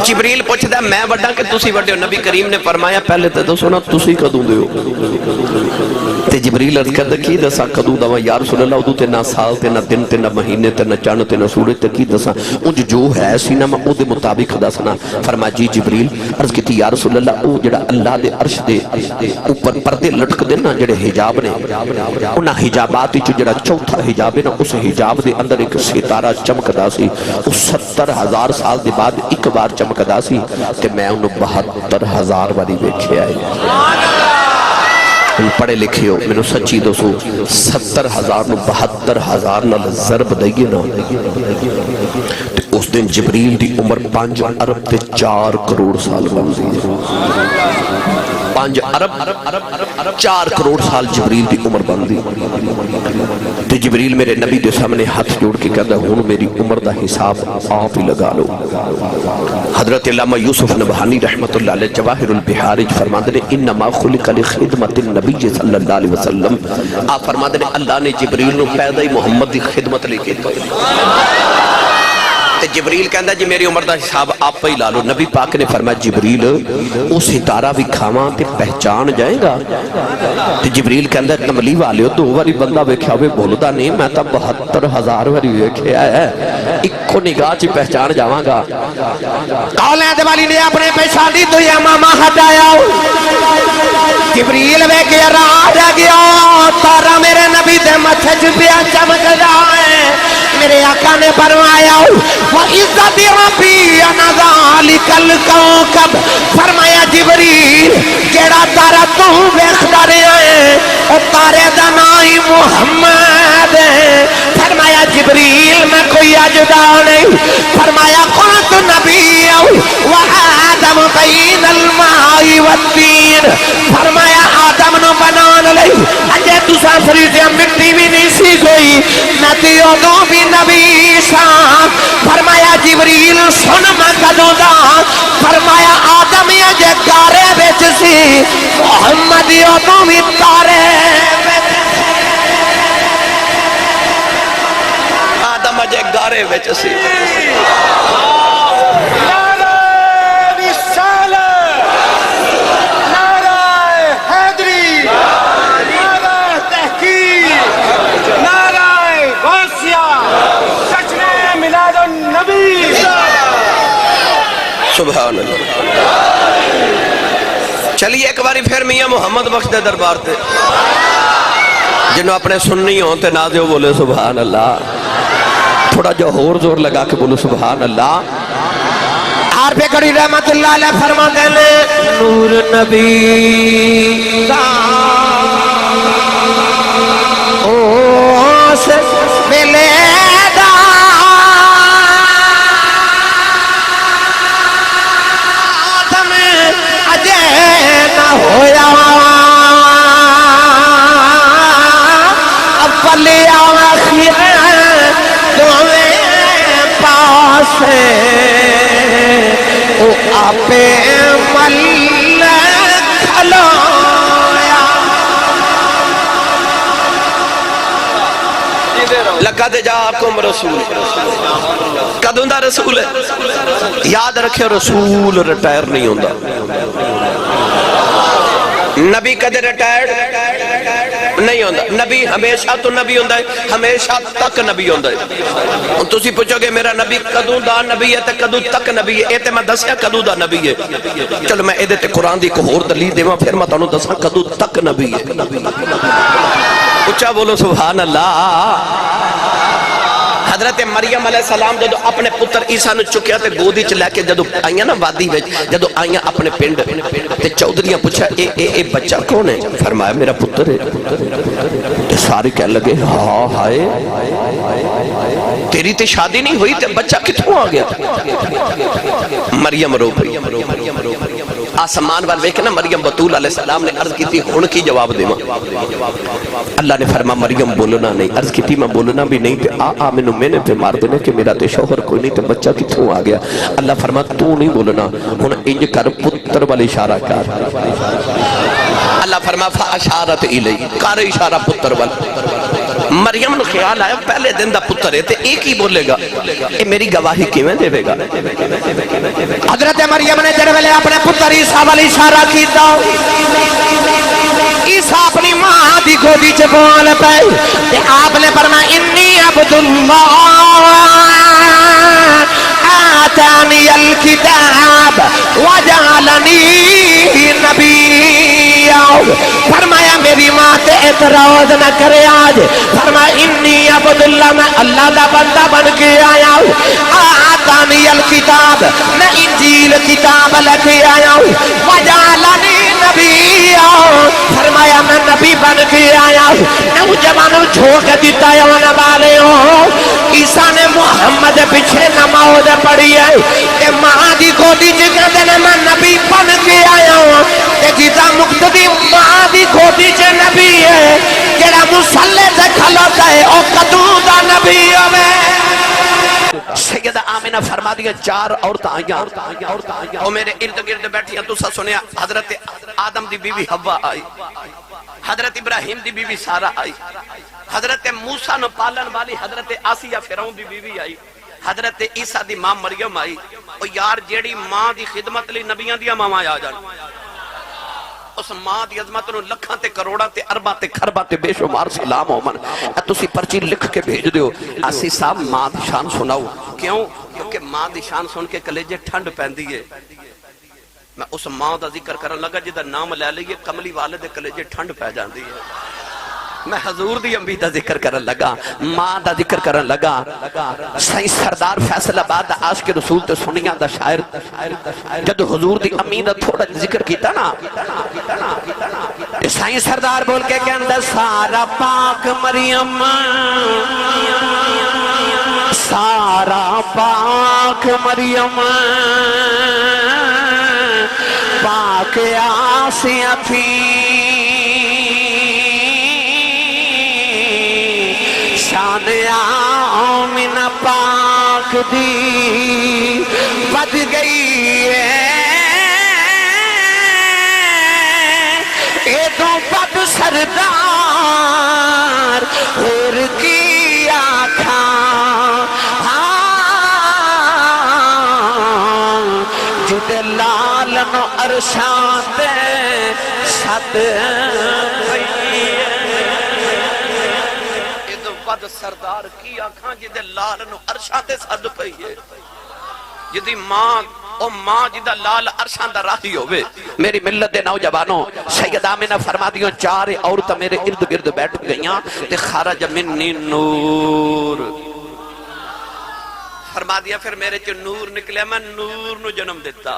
جبریل پوچھتا میں وڈا کہ تسی وڈے ہو؟ نبی کریم نے فرمایا پہلے تو سنا تسی کدوں دے ہو؟ تے جبریل عرض کردا کی دسا کدوں دا؟ یا رسول اللہ ادو تے نہ سال تے نہ دن تے نہ مہینے تے نہ چن تے نہ سورج تے کی دسا؟ انج جو ہے سی نا میں او دے مطابق دسنا۔ فرمایا جی جبریل عرض کیتی یا رسول اللہ او جڑا اللہ دے عرش دے اوپر پردے لٹک دے نا جڑے حجاب نے، انہاں حجابات وچ جڑا چوتھا حجاب ہے نا اس حجاب دے اندر ایک ستارہ چمکدا سی، او 70,000 سال دے بعد ایک بار چمکدا سی تے میں انہوں 72,000 واری ویکھیا ہے۔ پڑھے لکھے ہو میں نے سچی دو سو 70,000 نو 72,000 نال ضرب دئیے نا تے اس دن جبریل دی عمر 5 ارب تے 4 کروڑ سال بن دی ہے۔ 5 ارب 4 کروڑ سال جبریل دی عمر بن دی تے جبریل میرے نبی دے سامنے ہاتھ جوڑ کے کہتا ہوں میری عمر دا حساب آپ ہی لگا لو۔ حضرت علامہ یوسف نبہانی رحمت اللہ علیہ جواہر البحارج فرماتے ہیں انما خلق لخدمت النبی صلی اللہ علیہ وسلم، آپ فرماتے ہیں اللہ نے جبریل نو پیدا ہی محمد دی خدمت لے کے تے جبریل کہندا جی میری عمر دا حساب آپ ہی لا لو۔ نبی پاک نے فرمایا جبریل او ستارہ بھی کھاواں تے پہچان جائے گا؟ تے جبریل کہندا کملی والے دو واری بندہ ویکھیا ہوے بولدا نہیں، میں تا 72,000 واری ویکھیا ہے، اکو نگاہ چ پہچان جاواں گا۔ کالے والی نے اپنے پیشانی تو یا ماما ہٹایا، جبریل ویکھیا راہ گیا، تارا میرے نبی دے ماتھے چ پیا چمکدا ہے۔ میرے آقا نے فرمایا وَعِزَّتِ رَبِّي أَنَا ذَلِكَ الْكَوْكَبْ، فرمایا جبریل جیڑا تارا تو ویکھدا رہیا ہے او تارے دا نام محمد ہے۔ فرمایا جبریل میں کوئی اجدا نہیں، فرمایا قُلْتُ نَبِيًّا وَآدَمُ بَيْنَ الْمَاءِ وَالطِّينِ، فرمایا آدم نو بنان لئی اجے تساں فریضیاں مٹی بھی نہیں سی کوئی، میں تے ادوں بھی نبی ساں۔ فرمایا جبریل سن میں کدوں دا؟ فرمایا آدم اجے گارے وچ سی، محمد ادوں بھی تارے وچ، آدم اجے گارے وچ سی۔ سبحان اللہ۔ چلیے ایک باری پھر میاں محمد بخش دے دربار تے جنہوں اپنے سننی ہوں تے نازے ہو بولے سبحان اللہ، تھوڑا جو اور زور لگا کے بولو سبحان اللہ۔ عارف کڑی رحمت اللہ علیہ فرما دینے نور نبی دا اوس ملے ہویا اولی آخر دویں پاس او آپے مل کھلویا۔ لگا دے جا کم رسول، کدوں دا رسول ہے؟ یاد رکھے رسول ریٹائر نہیں ہوندہ، نبی کدے ریٹائرڈ نہیں ہوندہ، نبی ہمیشہ تو نبی ہوندہ ہے، ہمیشہ تک نبی ہوندہ ہے۔ تسی پوچھو گے میرا نبی کدوں دا نبی ہے تے کدوں تک نبی ہے، اے تے میں دسیا کدوں دا نبی ہے۔ چلو میں ایدے تے قرآن دی ایک اور دلیل دیواں پھر میں تانوں دساں کدوں تک نبی ہے۔ اچھا بولو سبحان اللہ۔ حضرت مریم علیہ السلام جدو اپنے پتر عیسیٰ نے چکیا تے گودی چلے کے جدو آئیاں نا وادی وچ، جدو آئیاں اپنے پنڈ تے چودھریاں پوچھا اے بچہ کون ہے؟ فرمایا میرا پتر ہے۔ سارے کہہ لگے ہاں ہائے تیری تے شادی نہیں ہوئی تے بچہ کتھوں آ گیا؟ مریم رو پئی، آسمان وال ویکھ نا مریم بطول علیہ السلام نے عرض کی تھی ہن کی جواب دیواں؟ اللہ نے فرمایا مریم بولنا نہیں، عرض کی تھی میں بولنا بھی نہیں تے آ مینوں میں نے پہ مار دینے کہ میرا تے شوہر کوئی نہیں تے بچہ کتھوں آ گیا؟ اللہ فرمایا تو نہیں بولنا، ہن انج کر پتر والی اشارہ کر۔ اللہ فرمایا فاشارت الی، کر اشارہ پتر والا۔ مریم نو خیال آیا پہلے دن دا پتر ہے تے ایک ہی بولے گا، اے میری گواہی کیویں دے گا؟ حضرت مریم نے جڑ ویلے اپنے پتر عیسیٰ والی اشارہ کیتا عیسیٰ اپنی ماں دی گودی چ بول پے تے آپ نے فرمایا انی عبد اللہ آتانی الکتاب وجعلنی نبیا فرمایا میری ماں تے اعتراض نہ کرے آج فرمایا انی عبد اللہ میں اللہ دا بندہ بن کے آیا ہوں آتانی الکتاب میں انجیل کتاب لے کے آیا ہوں وجعلنی نبیا فرمایا میں نبی بن کے آیا ہوں نوجوانوں جھوک دیتا ہے ہونے والے ہوں عیسیٰ نے محمد پیچھے نماز پڑھی ہے کہ ماں دی گودی چ کہندے نے میں نبی بن کے آیا ہوں تے جیتا مقتدی ماں دی گودی چ نبی ہے جڑا مصلی تے کھلوتا ہے او کدوں دا نبی ہوے سیدہ آمینہ فرما دیا 4 عورتاں آئیاں او میرے ارد گرد بیٹھیاں تسا سنیا حضرت آدم دی بیوی حوا آئی حضرت ابراہیم دی بیوی سارہ آئی حضرت موسیٰ نو پالن والی حضرت آسیہ فرعون دی بیوی آئی حضرت عیسیٰ دی ماں مریم آئی او یار جیڑی ماں دی خدمت لی نبیاں دیا ماں آ جان اس ماں دی عظمت نو لکھاں تے کروڑاں تے ارباں تے خرباں تے بے شمار سلام ہو من تسی پرچی لکھ کے بھیج دیو آسی صاحب ماں دی شان سناؤ کیوں کیونکہ ماں دی شان سن کے کلیجے ٹھنڈ پہندی ہے میں اس ماں دا ذکر کرن لگا جدا نام لے لئیے کملی والے دے کلیجے ٹھنڈ پہ جاندی ہے میں حضور دی امی دا ذکر کرن لگا ماں دا ذکر کرن لگا سائیں سردار فیصل آباد عاشق رسول تے سنیاں دا شاعر جد حضور دی امی دا تھوڑا ذکر کیتا نا سائیں سردار بول کے کہندہ سارا پاک مریم سارا پاک مریم پاک آسیہ تھی شان آمین پاک دی بد گئی ہے اے تو بد سردار اور کی آکھاں جدے لالن عرشان دے ست بد سردار کی آنکھاں جدے لال نو عرشاں تے صد پئی ہے جدی ماں او ماں جدہ لال عرشاں دا راہی ہوئے میری ملت دے نوجوانوں سید آمینہ فرما دیوں 4 عورتیں میرے ارد گرد بیٹھ گئیاں تے خارج منی نور فرما دیا پھر میرے چ نور نکلے میں نور نو جنم دیتا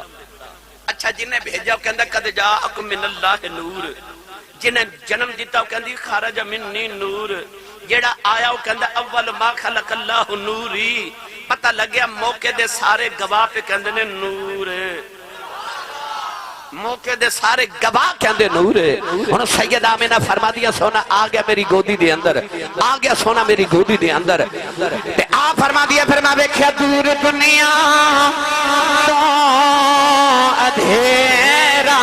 اچھا جنہیں بھیجا وہ کہندہ قد جاءکم من اللہ نور جنہیں جنم دیتا وہ کہندی خارج منی نور جیڑا آیا وہ کہندہ اول ما خلق اللہ نوری پتہ لگیا موقع دے سارے گواہ پہ کہندے نے نور موقع دے سارے گواہ کہندے نور انہوں سید آمینہ فرما دیا سونا آگیا میری گودی دے اندر آگیا سونا میری گودی دے اندر تے آپ فرما دیا پھر میں بیکھیا دور دنیا تو ادھیرا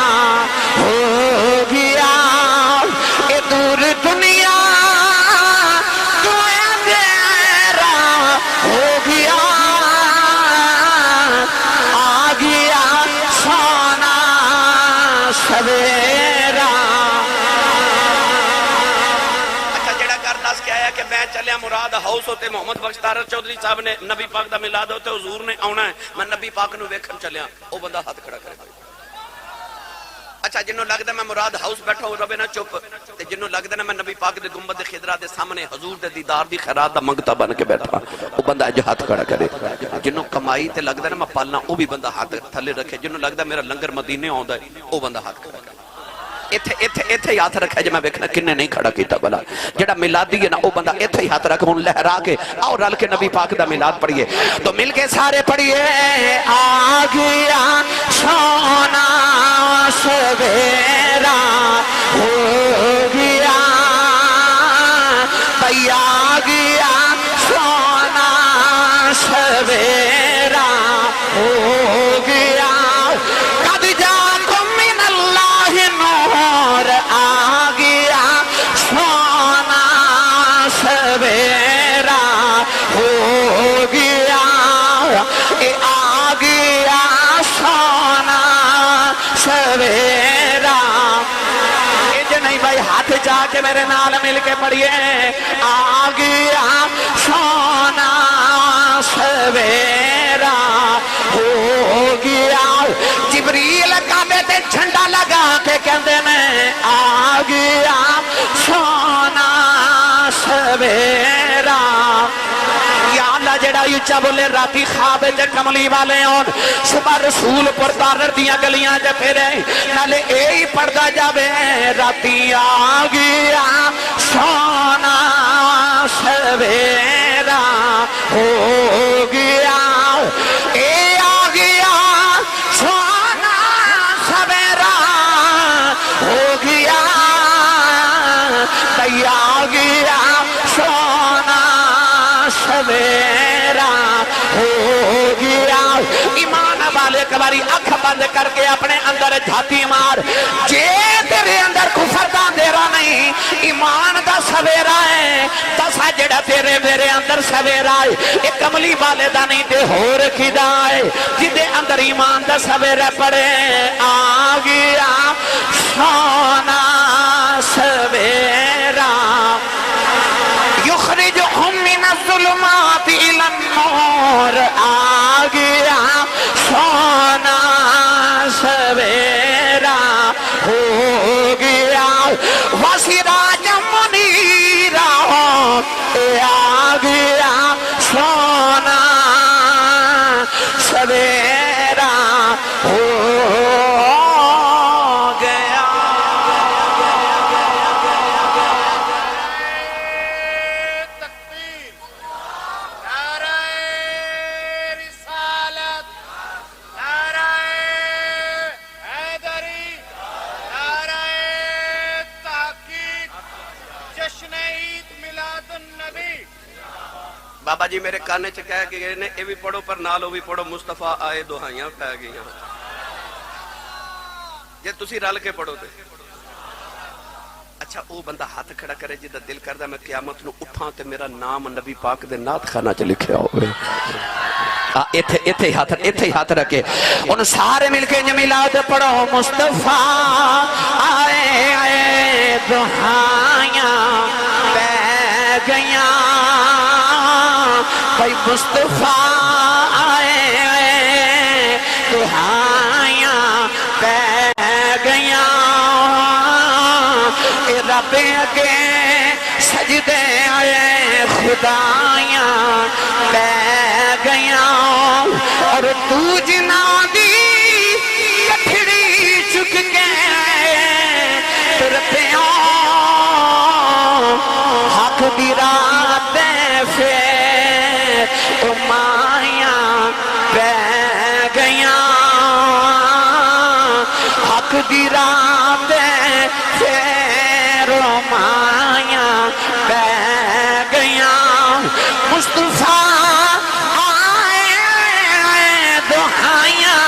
ہو گیا اے دور دنیا تو ادھیرا ہو گیا آ گیا سونا سویرا اچھا جڑا کر دس کے آیا کہ میں چلیا مراد ہاؤس ہوتے محمد بخش تارر چودھری صاحب نے نبی پاک دا ملاد ہوتے حضور نے آنا ہے میں نبی پاک نو ویکھن چلیا او بندہ ہاتھ کھڑا کرے اچھا جنہوں لگتا میں مراد ہاؤس بیٹھا ہوں ربے نہ چپ تے جنہوں لگتا ہے میں نبی پاک دے گنبد خضرا دے سامنے حضور دے دیدار دی خیرات دا منگتا بن کے بیٹھا وہ بندہ اج ہاتھ کھڑا کرے جنہوں کمائی تے لگتا ہے میں پالنا وہ بھی بندہ ہاتھ تھلے رکھے جنہوں لگتا ہے میرا لنگر مدینے آندا ہے وہ بندہ ہاتھ کھڑا کرے ایتھے ہی ہاتھ رکھا ہے جب میں بیکھنا کنے نہیں کھڑا کیتا بلا جڑا میلادی ہے نا وہ بندہ ایتھے ہی ہاتھ رکھا ہوں لہرا کے اور رل کے نبی پاک دا میلاد پڑھئے تو مل کے سارے پڑھئے آ گیا سونا سویرا ہو گیا بھئی آ گیا سونا سویرا ہو گیا چاہ کے میرے نال مل کے پڑھیے آ گیا سونا سویرا ہو گیا جبریل کعبے تے جھنڈا لگا کے کہندے نے آ گیا سونا سویرا یا اللہ جڑا اچا بولے راتی خواب تے کملی والے ہون صبح رسول پر تارر دیاں گلیاں جے پھرے نالے اے پڑھدا جاوے راتی آ گیا سونا سویرا ہو گیا اے آ گیا سونا سویرا ہو گیا آ گیا سونا سویرا ہو گیا ایمان والے ایک باری اکھ بند کر کے اپنے اندر جھاتی مار جے تیرے اندر کفر دا اندھیرا نہیں ایمان دا سویرا ہے تسا جڑا تیرے میرے اندر سویرا ہے ایک کملی والے دا نہیں تے ہور کھدا ہے جدے اندر ایمان دا سویرا پڑے آ گیا سونا سویرا یخرجہم من الظلمات الی النور آ گیا سونا سویرا ہو گیا وسراج منیرا آ گیا سونا سویرا ہو گیا بابا جی میرے کانے چ کہہ کے گئے نے اے بھی پڑھو پر نالو بھی پڑھو مصطفیٰ آئے دہائیاں پہ گئی جے تسی رل کے پڑھو تے اچھا او بندہ ہاتھ کھڑا کرے جدہ دل کردہ میں قیامت نو اٹھاں تے میرا نام نبی پاک دے نات خانہ چ لکھیا ہوئے ایتھے ہاتھ رکھے ان سارے مل کے جمیلات پڑھو مصطفیٰ آئے آئے دہائیاں پہ گئیاں بھائی مصطفیٰ آئے آئے دہائیاں پہ گئیاں اے رب اگے سجدے آئے خدایاں پہ گئیاں اور تو جنا دی کٹھڑی چک کے ترتے حق دی رات پھر مائیاں پہ گئیاں حق دی رات پھر مائیاں پہ گئیاں مصطفیٰ آئے دہائیاں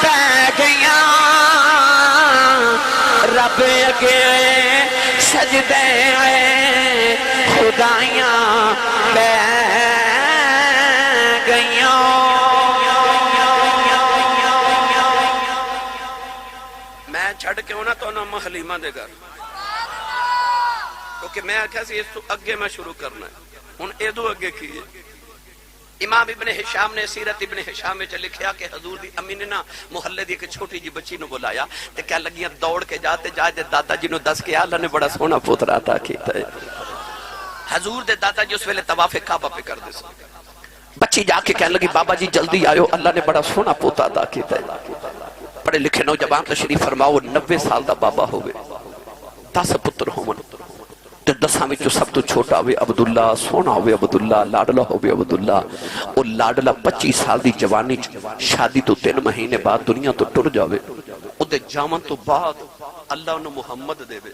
پہ گئیاں رب اگے سجدے آئے خدایاں پہ گئیاں میں چھڑ کے ہونا تو نہ حلیمہ دے گھر کیونکہ میں آکھا سی اس تو اگے میں شروع کرنا ہے ان ایدو اگے کیے امام ابن حشام نے سیرت ابن حشام میں لکھیا کہ حضور دی امی نے نا محلے دی ایک چھوٹی جی بچی نو بلایا تے کیا لگیاں دوڑ کے جاتے جائے دادا جی نو دس کے اللہ نے بڑا سونا پوترا عطا کیتا ہے حضور دے دادا جی اس ویلے طواف کعبہ پہ کر دے سکتے بچی جا کے کہنے لگی بابا جی جلدی آئیو اللہ نے بڑا سونا پوتا عطا کیتا ہے پڑھے لکھے نوجوان تشریف فرماؤ 90 سال دا بابا ہوئے 10 پتر ہومن تے 10 وچوں سب تو چھوٹا ہوئے عبداللہ سونا ہوئے عبداللہ لاڈلہ ہوئے عبداللہ اور لاڈلہ 25 سال دی جوانی شادی تو 3 مہینے بعد دنیا تو ٹر جاوے او دے جامن تو بعد اللہ انہوں محمد دے وے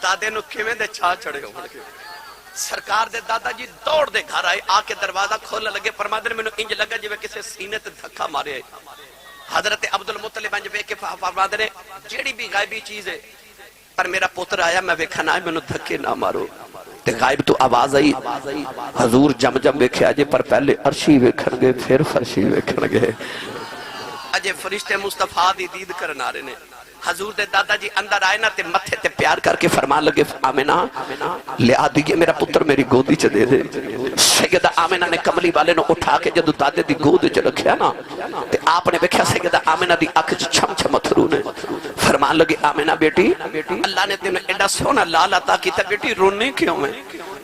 دادے نو کھویں دے چھا چڑھے ہو سرکار دے دادا جی دوڑ دے گھر آئے آکے دروازہ کھولنے لگے فرمادے میں نو انج لگا جی کسے سینے تے دھکا مارے حضرت عبدالمطلب انج بے کے فرمادے نے جیڑی بھی غائبی چیز ہے پر میرا پوتر آیا میں ویکھنا ہے میں نو دھکے نہ مارو تے غائب تو آواز آئی حضور جم ویکھے آجے پر پہلے عرشی ویکھن گے پھر فرشی ویکھن گے اجے فرشتے مصطفیٰ دی دید کرنا رہے نے حضور دے دادا جی اندر آئے نا تے متھے تے پیار کر کے فرمان لگے آمنہ لے آ دیئے میرا پتر میری گودی چ دے دے سیدہ آمنہ نے کملی والے نو اٹھا کے جدو دادے دی گود چ رکھیا نا تے آپ نے دیکھا سیدہ آمنہ دی اکھ چھم چھم اتھرو نے فرمان لگے آمنہ بیٹی اللہ نے تینوں ایڈا سونا لال عطا کیتا بیٹی رونے کیوں ہیں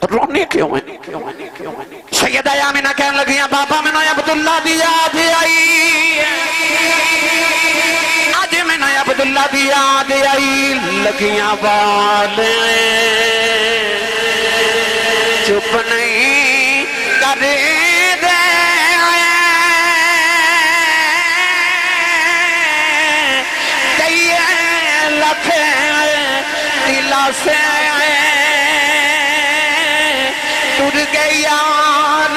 رونے کیوں ہیں سیدہ آمنہ کہنے لگیاں بابا میں نے عبداللہ دی یاد آئی آج میں نے عبداللہ دی یاد آئی لگیاں والے چپ نہیں کر دے کئیے لکھ دلا سے ٹر گئے یار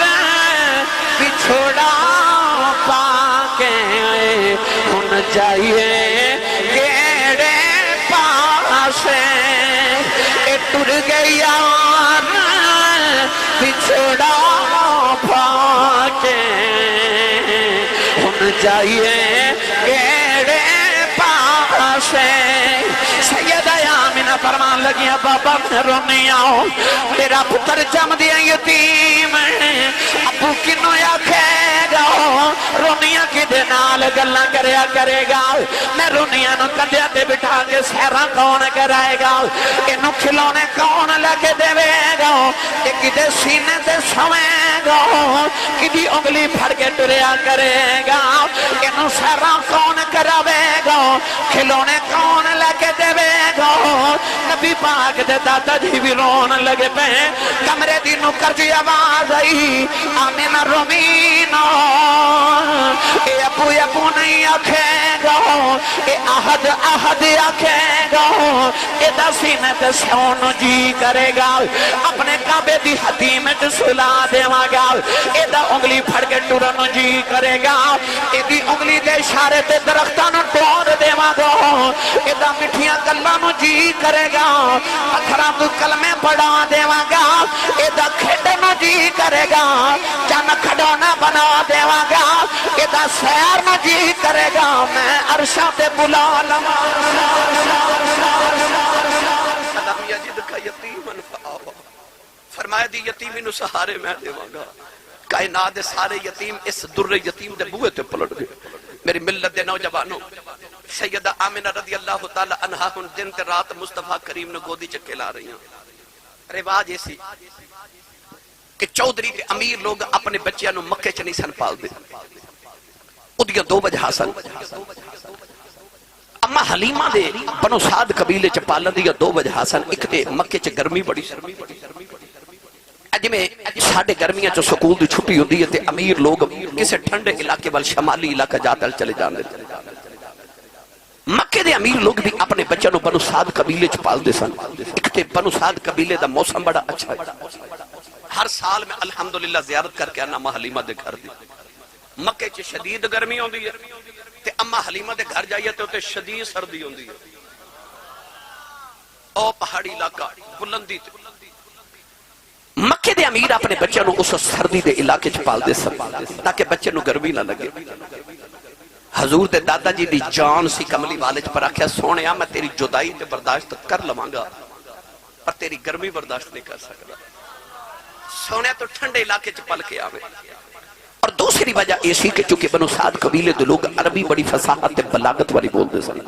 بچھوڑا پاکے ہن جائیے گیڑے پاسے ٹر گئے یار بچھوڑا پاکے ہن جائیے گیڑے پاسے سیدہ آمنہ فرمان لگیا بابا میں رونی آؤں میرا پتر جم دیا یتیم ابو کنو یا کہے گا رونیاں کی دنال گلہ کرے گا میں رونیاں نو کدیا دے بٹھا کے سہرہ کون کرائے گا انو کھلونے کون لگے دے گا ایک دے سینے دے سویں گا کدی انگلی پھڑ کے ٹریا کرے گا انو سہرہ کون کراوے گا کھلونے کون لگے دے گا نبی پاک دے دادا جی بھی رون لگے پہ کمرے دی نکر جی آواز آئی آمنہ رومینہ اے ابو نہیں آکھے گا اے احد آکھے گا اے دا سینے تے سون جی کرے گا اپنے کعبے دی حتیم تے سلا دے گا اے دا انگلی پھڑ کے ٹورن جی کرے گا اے دی انگلی دے اشارے تے درختان ٹور دے گا اے دا مٹھیاں گلانو جی کرے گا پتھران تو کلمیں پڑھا دے گا اے دا کھڑنو جی کرے گا چانا کھڑونا بنا دے گا اے دا سیر نو جی کرے گا میں عرشہ تے بلا لما لم یجد کا یتیمن فآوا فرمایا دی یتیمی نو سہارے میں دے گا کائنات دے سارے یتیم اس در یتیم دے بوئے تے پلٹ گئے میری ملت دے نوجوانوں سیدہ آمنہ رضی اللہ تعالی عنہ ان دن تے رات مصطفیٰ کریم نے گودی چکے لا رہی ہیں رواج ایسی کہ چودری تے امیر لوگ اپنے بچیاں نو مکے چ نہیں سن پال دے ادیاں دو وجہ سن اما حلیمہ دے بنو سعد قبیلے چ پالن دی دو وجہ سن ایک تے مکے چ گرمی بڑی اج میں ساڑھے گرمیاں چ سکول دی چھٹی ہوندی ہے تے امیر لوگ کسے ٹھنڈے علاقے وال شمالی علاقہ جاتا چلے جاندے مکے دے امیر لوگ بھی اپنے بچوں نو بنو سعد قبیلے چ پال دے سن ایک تے بنو سعد قبیلے دا موسم بڑا اچھا ہے ہر سال میں الحمدللہ زیارت کر کے انا حلیمہ دے گھر دی مکے چ شدید گرمی ہوندی ہے تے اما حلیمہ دے گھر جائیے تے اوتے شدید سردی ہوندی ہے او پہاڑی علاقہ بلندی تے مکے دے امیر اپنے بچوں نو اس سردی دے علاقے چ پال دے سن تاکہ بچے نو گرمی نہ لگے حضور دے دادا جی دی جان سی کملی والے پر آکھیا سونیا میں تیری جدائی تے برداشت کر لواں گا پر تیری گرمی برداشت نہیں کر سکتا سونیا تو ٹھنڈے علاقے چ پل کے آوے اور دوسری وجہ ایسی کہ چونکہ بنو سعد قبیلے دے لوگ عربی بڑی فصاحت تے بلاغت والی بول دے سن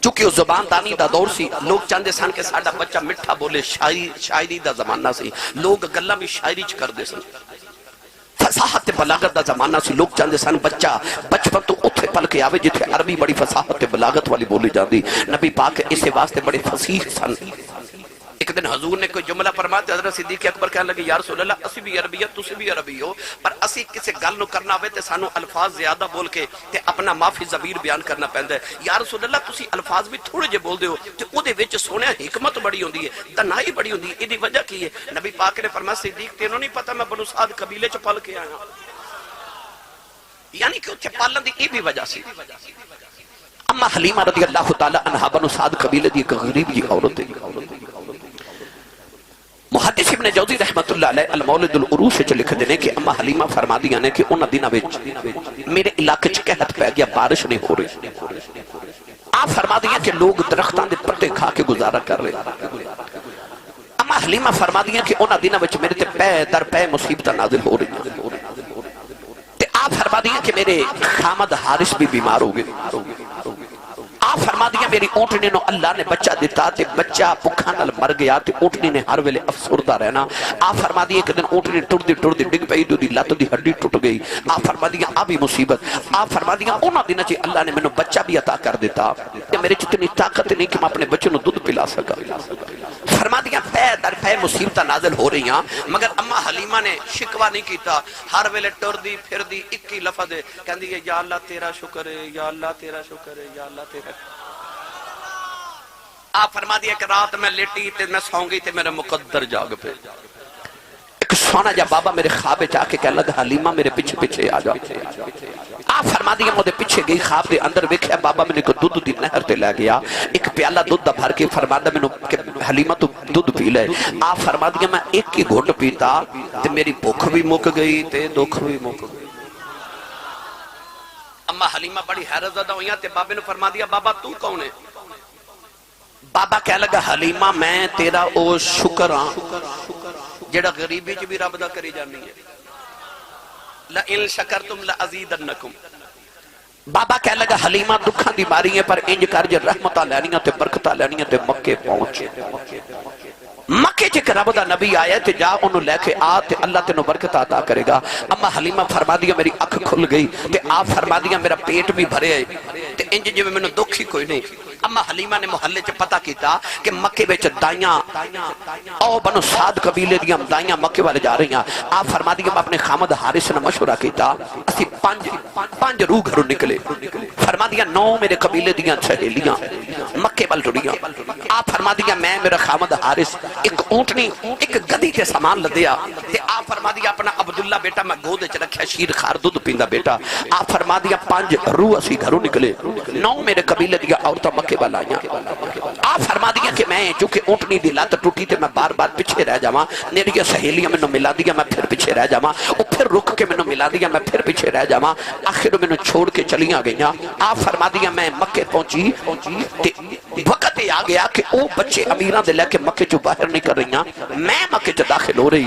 چونکہ وہ زبان دانی دا دور سی لوگ چاندے سن کہ ساڈا بچہ مٹھا بولے شاعری دا زمانہ سی لوگ گلہ میں شاعری چ کر دے سن فصاحت بلاغت دا زمانہ سی لوگ چاندے سن بچہ بچپن تو اتھے پل کے آوے جتھے عربی بڑی فصاحت بلاغت والی بولی جاندی نبی پاک اسے واسطے بڑے فصیح سن ایک دن حضور نے کوئی جملہ فرمایا حضرت صدیق اکبر کہنے لگے یا رسول اللہ اسی بھی عربیت تسی بھی عربی ہو پر اسی کسے گل نو کرنا ہوئے تے سانو الفاظ زیادہ بول کے تے اپنا معافی ضمیر بیان کرنا پیندا ہے یا رسول اللہ تسی الفاظ بھی تھوڑے جے بول دے ہو تے او دے وچ سونیا حکمت بڑی ہوندی ہے تنہائی بڑی ہوندی ہے ایدی وجہ کی ہے نبی پاک نے فرمایا صدیق تینوں نہیں پتہ میں بنو سعد قبیلے چ پل کے آیا یعنی کہ اوتھے پالن دی ای بھی وجہ سی اما حلیمہ رضی اللہ تعالی عنہا بنو سعد قبیلے دی ایک غریب جی عورت ہے محدث ابن جوزی رحمت اللہ علیہ المولد العروش چ لکھ دینے کہ اما حلیمہ فرما دیا نے کہ انہاں دناں وچ میرے علاقے چ قحط پہ گیا بارش نہیں ہو رہی آپ فرما دیا کہ لوگ درختان دے پتے کھا کے گزارا کر رہے. اما حلیمہ فرما دیا کہ انہاں دنوں وچ میرے تے پے در پے مصیبتاں نازل ہو رہی ہیں. تے آپ فرما دیا کہ میرے خامد حارث بھی بیمار ہو گئے. آپ فرما دیا میری اونٹنی نو اللہ نے بچہ دیتا تے بچہ بکھا نال مر گیا تے اونٹنی نے ہر ویلے افسردہ رہنا. آپ فرما دیا کہ دن اونٹنی ٹردی ڈگ پئی دی لت دی ہڈی ٹوٹ گئی. آپ فرما دیا ابھی مصیبت. آپ فرما دیا انہاں دنوں چ اللہ نے مینوں بچہ بھی عطا کر دیتا تے میرے چ اتنی طاقت نہیں کہ میں اپنے بچے نو دودھ پلا سکا. فرما دیا پے در پے مصیبتاں نازل ہو رہی ہیں مگر اما حلیمہ نے شکوہ نہیں کیتا. ہر ویلے ٹردی پھردی ایک ہی لفظ کہندی ہے یا اللہ تیرا شکر ہے یا اللہ تیرا شکر ہے یا اللہ تیرا. آپ فرما دیا کہ رات میں لیٹی تے میں سوں گئی تے میرے مقدر جاگ پہ. ایک سونا جا بابا میرے خواب چاہ کے کہنے لگا حلیمہ میرے پیچھے پیچھے آ جا. آپ فرما دیا مجھے پیچھے گئی خواب دے اندر ویکھیا بابا میں نے کو دودھ دی نہر تے لے گیا. ایک پیالہ دودھ دا بھر کے فرما دیا میں کہ حلیمہ تو دودھ پی لے. آپ فرما دیا میں ایک ہی گھٹ پیتا تے میری بھوک بھی مک گئی تے دکھ بھی مک گئی. اما حلیمہ بڑی حیرت زدہ ہوئی تے بابے نے فرما دیا بابا تو کون ہے؟ بابا کہہ لگا حلیمہ میں تیرا او شکر ہاں جڑا غریبی چ بھی رب دا کری جانی ہے. لئن شکرتم لازیدنکم. بابا کہہ لگا حلیمہ دکھاں دی ماری ہے پر انج کر جے رحمتاں لینیاں تے برکتاں لینیاں تے مکے پہنچ. مکے چ رب دا نبی آیا تے جا انہوں لے کے آ تے اللہ تینوں برکت عطا کرے گا. اما حلیمہ فرما دیا میری اکھ کھل گئی تے آپ فرما دیا میرا پیٹ بھی بھرے تے انج جو میں دکھ ہی کوئی نہیں. اما حلیمہ نے محلے چ پتہ کیتا کہ مکے وچ دائیاں او بنو سعد قبیلے دیاں دائیاں مکے والے جا رہی ہیں. آپ فرما دیا میں اپنے خامد حارث نے مشورہ کیتا اسی پانچ روح گھروں نکلے. فرما دیا 9 میرے قبیلے دیاں سہیلیاں مکے وال ٹریاں. آپ فرما دیا میں میرا خامد حارث ایک اونٹنی ایک گدی تے سامان لدیا تے آپ فرما دیا اپنا عبداللہ بیٹا میں گود وچ رکھیا شیر خار دودھ پیندا بیٹا. آپ فرما دیا 5 روح اسی گھروں نکلے 9 میرے قبیلے دیاں عورتاں مکے وال آئیاں. آپ فرما دیا کہ میں چونکہ اونٹنی دی لت ٹوٹی تے میں بار بار پیچھے رہ جاواں. میری سہیلیاں مینوں ملا دیا میں پھر پیچھے رہ جاواں. او پھر رک کے مینوں ملا دیا میں پھر پیچھے رہ جاواں. آخر مینوں چھوڑ کے چلیاں گئیاں. آپ فرما دیا میں مکے پہنچی تے وقت آ گیا کہ او بچے امیراں دے لے کے مکے چوں باہر نہیں کر رہیاں میں مکے چ داخل ہو رہی.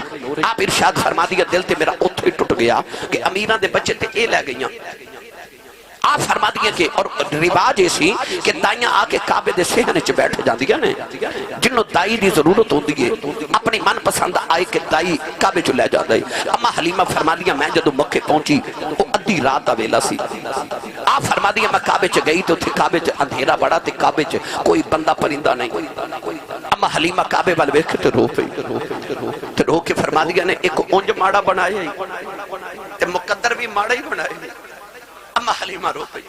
آپ ارشاد فرما دیا دل تے میرا اوتھے ہی ٹوٹ گیا کہ امیراں دے بچے تے اے لے گئیاں. آپ فرما دیا کہ اور رواج ایسی کہ دائیاں آ کے کعبے دے سہنے چ بیٹھ جاندیاں نے جنوں دائی دی ضرورت ہوندی ہے اپنی من پسند آئے کہ دائی کعبے چ لے جاندا ہے. اما حلیمہ فرما دیا میں جدوں مکے پہنچی او ادھی رات دا ویلا سی. آپ فرما دیا میں کعبے چ گئی تے اوتھے کعبے چ اندھیرا بڑا تے کعبے چ کوئی بندہ پرندہ نہیں. اما حلیمہ کعبے وال ویکھ تے رو پئی تے رو کے فرما دیا نے ایک اونج ماڑا بنایا تے مقدر بھی ماڑا ہی بنایا. اما حلیمہ رو پئی.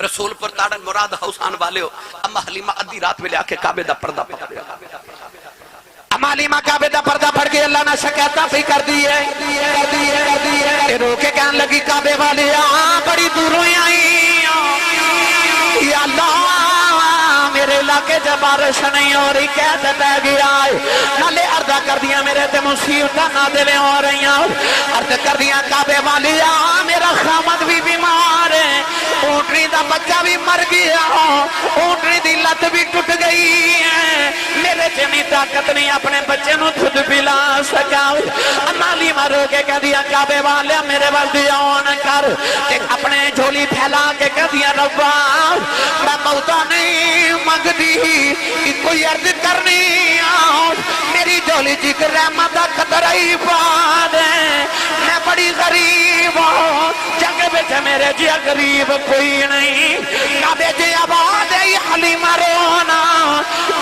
رسول پر تاڑن مراد حوسان والے ہو. اما حلیمہ ادھی رات میں لے آ کے کعبے دا پردہ پکڑیا. اما حلیمہ کعبے دا پردہ پھڑ کے اللہ نے شکایتاں پہ کر دی ہے. رو کے کہنے لگی کعبے والے بڑی دوروں آئی یا اللہ میرے علاقے جب بارش نہیں ہو رہی کہتے بہ گیا نالے عرضہ کر دیا میرے تے مصیبتاں نازلیں ہو رہی ہیں. عرض کر دیا کعبے والی میرا خامد بھی بیمار ہے اونٹنی دا بچہ بھی مر گیا اونٹنی دی لت بھی ٹوٹ گئی ہے میرے چنی طاقت نہیں اپنے بچے نو خود پلا سکا. نالی مارو کے کہہ دیا کعبے والے میرے والدی آن کر اپنے جھولی پھیلا کے کہہ دیا ربا میں موتا نہیں مگدی کوئی عرض کرنی میری جھولی جگ رحمت قدر ہی پا دے میں بڑی غریب ہوں جنگ بچ میرے جی غریب کوئی نہیں کعبے جی آباد ہے حلیمہ رونا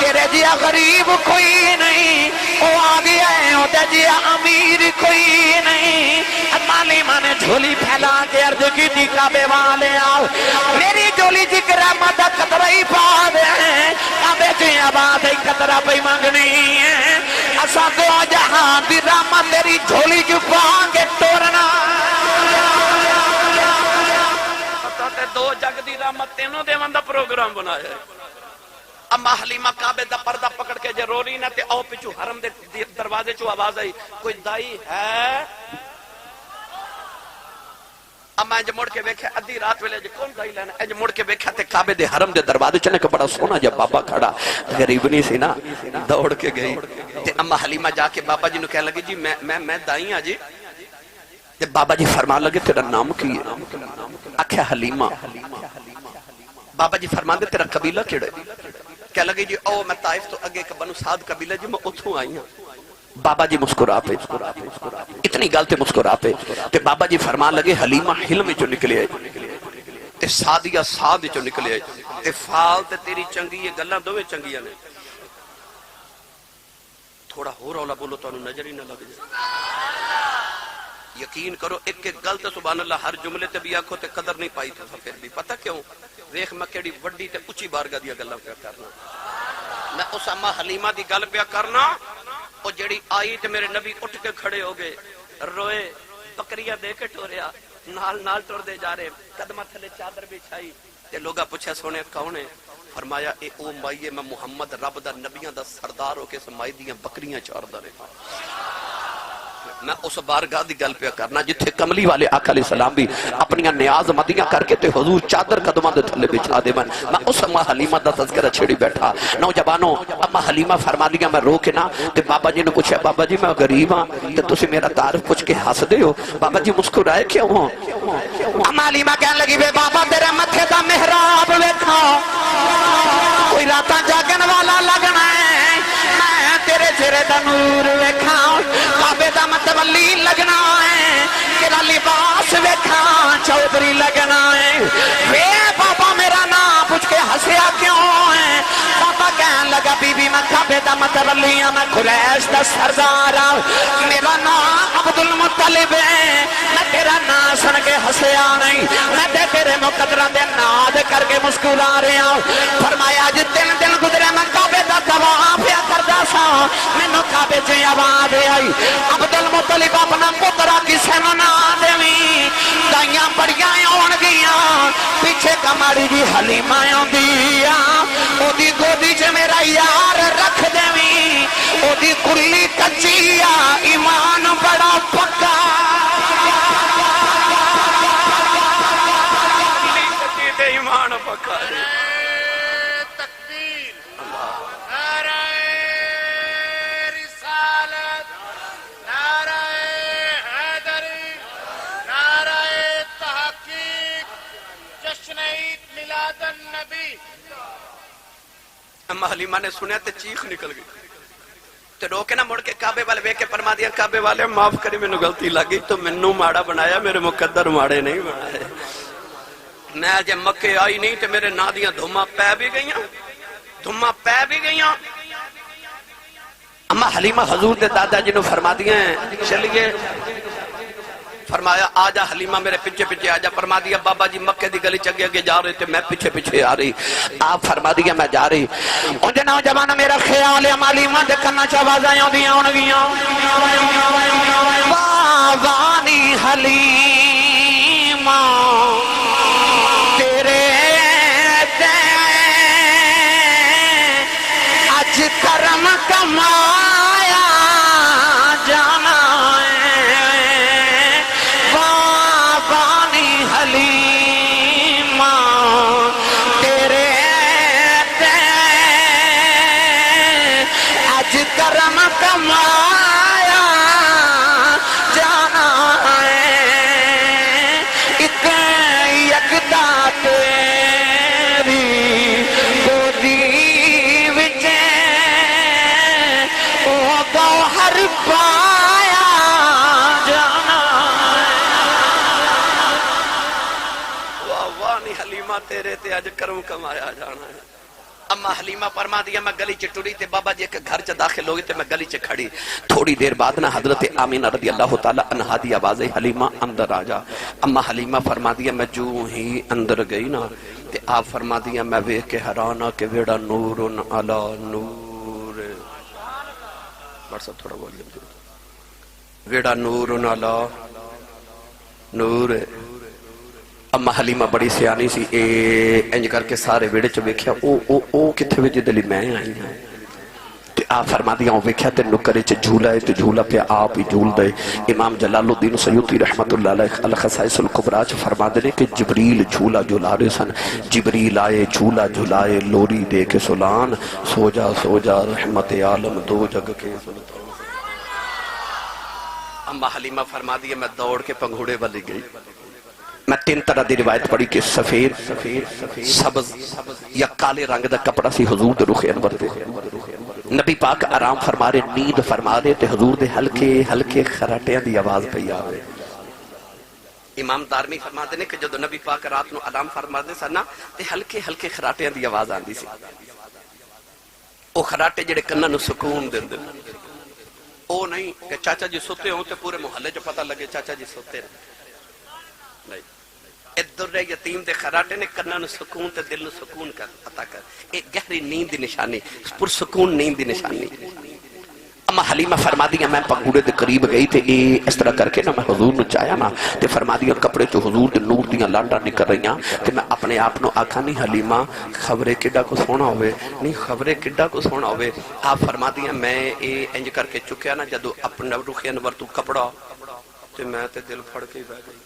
تیرے جی غریب کوئی نہیں وہ آ گیا ہے ہوتے جی امیر کوئی نہیں. حلیمہ نے جھولی پھیلا کے عرض کی تھی کعبے والے آؤ میری جھولی جی رحمت قطرہ ہی پا دے کعبے جی آباد ہے قطرہ پہ مانگنی ہے اسا دو جہاں دی رحمت تیری جھولی جو پا کے ٹورنا دو جگ دی رحمت تینوں دے وندہ پروگرام بنایا ہے. اما حلیمہ کعبے دا پردہ پکڑ کے جے رو رہی نہ تے او پچھو حرم دے دروازے چو آواز آئی کوئی دائی ہے اما انج مڑ کے ویکھیا ادھی رات ویلے جو کون دائی لینا انج مڑ کے ویکھیا تے کعبے دے حرم دے دروازے چنے کہ بڑا سونا جب بابا کھڑا غریب نہیں سی نا دوڑ کے گئی تے اما حلیمہ جا کے بابا جی نو کہنے لگی جی میں دائی ہاں جی تے بابا جی فرمان لگے تیرا نام کی ہے آکھیا حلیمہ بابا جی فرمان دے تیرا قبیلہ کیڑے کہنے لگی جی او میں طائف تو اگے بنو سعد قبیلہ جی میں اتھوں آئی ہوں بابا جی مسکرا پہ اتنی گالتے مسکرا پہ تے بابا جی فرمان لگے حلیمہ حلم جو نکلے آئے تے سادیہ ساد جو نکلے آئے تے فال تے تیری چنگی یہ گلہ دوے چنگیاں نے تھوڑا ہو رولا بولو تو انہوں نظر ہی نہ لگ جائے یقین کرو ایک ایک گل تے سبحان اللہ ہر جملے تے بھی آکھو تے قدر نہیں پائی تھا پھر بھی پتہ کیوں ویخ میں کیڑی وڈی تے اچھی بارگاہ دیا گلہ پیا کرنا میں اس اما حلیمہ دی گل پیا کرنا وہ جڑی آئی تے میرے نبی اٹھ کے کھڑے ہو گئے روئے بکریاں دے کے ٹوریا نال ٹور دے جا رہے قدمہ تھلے چادر بچھائی تے لوگا پوچھا سونے کون ہے فرمایا اے او مائیے میں محمد رب دا نبیاں دا سردار ہو کے سمائی دیاں بکریاں چار دا رہا میں اس بارگاہ دی گل پہ کرنا جتھے کملی والے آقا علیہ السلام بھی اپنی نیاز مدیاں کر کے تے حضور چادر قدمہ دے تھلے بچھا دے من میں اس اما حلیمہ دا تذکرہ چھڑی بیٹھا نوجوانوں اما حلیمہ فرما دیا میں رو کے نا تے بابا جی نے پوچھا بابا جی میں غریب ہاں تے تسی میرا تعارف پوچھ کے ہنس دے ہو بابا جی مسکرائے کیوں ہو اما حلیمہ کہنے لگی بے بابا تیرے متھے دا محراب ویکھا کوئی راتاں جاگن والا لگنا ہے میں تیرے چہرے دا نور ویکھا کعبے دا متولی لگنا ہے تیرا لباس ویکھا چودھری لگنا ہے وے بابا میرا نام پوچھ کے ہنسیا کیوں ہے بابا کہنے لگا بی بی میں کعبے دا متولی ہوں میں قریش دا سردار ہوں میرا نام عبدالمطلب ہے میں تیرا نام سن کے ہنسیا نہیں میں تیرے مقدرہ دے ناد کر کے مسکرا رہا ہوں فرمایا جی تین دن گزرے میں کعبے دا طواف پیا کردا سا مینوں کعبے چ آواز آئی عبدالمطلب اپنا پترا کسے نوں نہ دیویں دائیاں بڑیاں آن گیاں پیچھے کماڑی جی حلیمہ آندی او دی گودی چ میرا یار رکھ دیویں او دی کلی کچی ایمان بڑا پکا ایمان پکا اما حلیمہ نے سنیا تے چیخ نکل گئی تے روکے نہ مڑ کے کعبے والے وے کے فرما دیا کعبے والے معاف کری مینوں غلطی لگی تو مینوں ماڑا بنایا میرے مقدر ماڑے نہیں بنائے میں جے مکے آئی نہیں تے میرے نا دیاں دھما پے بھی گئیاں اما حلیمہ حضور دے دادا جی نو فرما دیا چلیے فرمایا آجا حلیمہ میرے پیچھے پیچھے آجا فرما دیا بابا جی مکے دی گلی چگے اگے جا رہے تھے میں پیچھے پیچھے آ رہی آپ فرما دیا میں جا رہی انجھے نوجوانہ میرا خیال ہے حلیمہ دے کرنا چاوازائیوں دیاں انگیاں وانی حلیمہ تیرے دے اج کرم کمایا جانا کرم کمایا جانا ہے ایک یکتا تیری گودی وچے او گوہر پایا جانا واہ واہ نی حلیمہ تیرے تے اج کرم کمایا جانا ہے اما حلیمہ فرما دیا میں گلی چ ٹری تے بابا جی ایک گھر چ داخل ہوگی تے میں گلی چ کھڑی تھوڑی دیر بعد نہ حضرت آمینہ رضی اللہ تعالی عنہا دی آواز حلیمہ اندر آ جا اما حلیمہ فرما دیا میں جو ہی اندر گئی نا تے آپ فرما دیا میں ویکھ کے حیران کہ ویڑا نور علی نور بڑا تھوڑا بولیم ویڑا نور علی نور اما حلیمہ بڑی سیانی سی انج کر کے سارے ویڑے چ ویکھیا او کتھے وچ دلی میں آئی ہاں تے آپ فرما دیا ہوں ویکھیا تے نکرے چ جھولا ہے تے جھولا پہ آپ ہی جھول دے امام جلال الدین سیوطی رحمت اللہ علیہ الخصائص الکبریٰ چ فرما دے کہ جبریل جھولا جھولا رہے سن جبریل آئے جھولا جھولائے لوری دے کے سلان سو جا رحمت عالم دو جگ کے سلطان اما حلیمہ فرما دیا میں دوڑ کے پنگھوڑے والی گئی میں 3 طرح دی روایت پڑھی کہ سفید سبز یا کالے رنگ دا کپڑا سی حضور دے رخ انور دے نبی پاک آرام فرما رہے نیند فرما رہے تے حضور دے ہلکے ہلکے خراٹیاں دی آواز پئی آوے امام دارمی فرما دے نے کہ جدو نبی پاک رات نو آرام فرما دے سنا تے ہلکے ہلکے خراٹیاں دی آواز آندی سی او خراٹے جڑے کناں نو سکون دیندے او نہیں کہ چاچا جی سوتے ہوں تے پورے محلے جو پتہ لگے چاچا جی سوتے نہیں ادھر یتیم دے خراٹے نے کناں نو سکون تے دل نو سکون کر عطا کر ایک گہری نیند دی نشانی پرسکون نیند دی نشانی اما حلیمہ فرما دیا میں پنگوڑے دے قریب گئی تے اس طرح کر کے نا میں حضور نو چاہیا نا تے فرما دیا کپڑے چو حضور دے نور دیاں لانڈا نکل رہیاں تے میں اپنے آپ نو آکھا نہیں حلیمہ خبرے کڈا کو سونا ہوئے نہیں خبرے کڈا کو سونا ہوئے آپ فرما دیا میں انج کر کے چکیا نا جدو اپنا رخ انور تو کپڑا تے میں تے دل پھڑ کے بہ گئی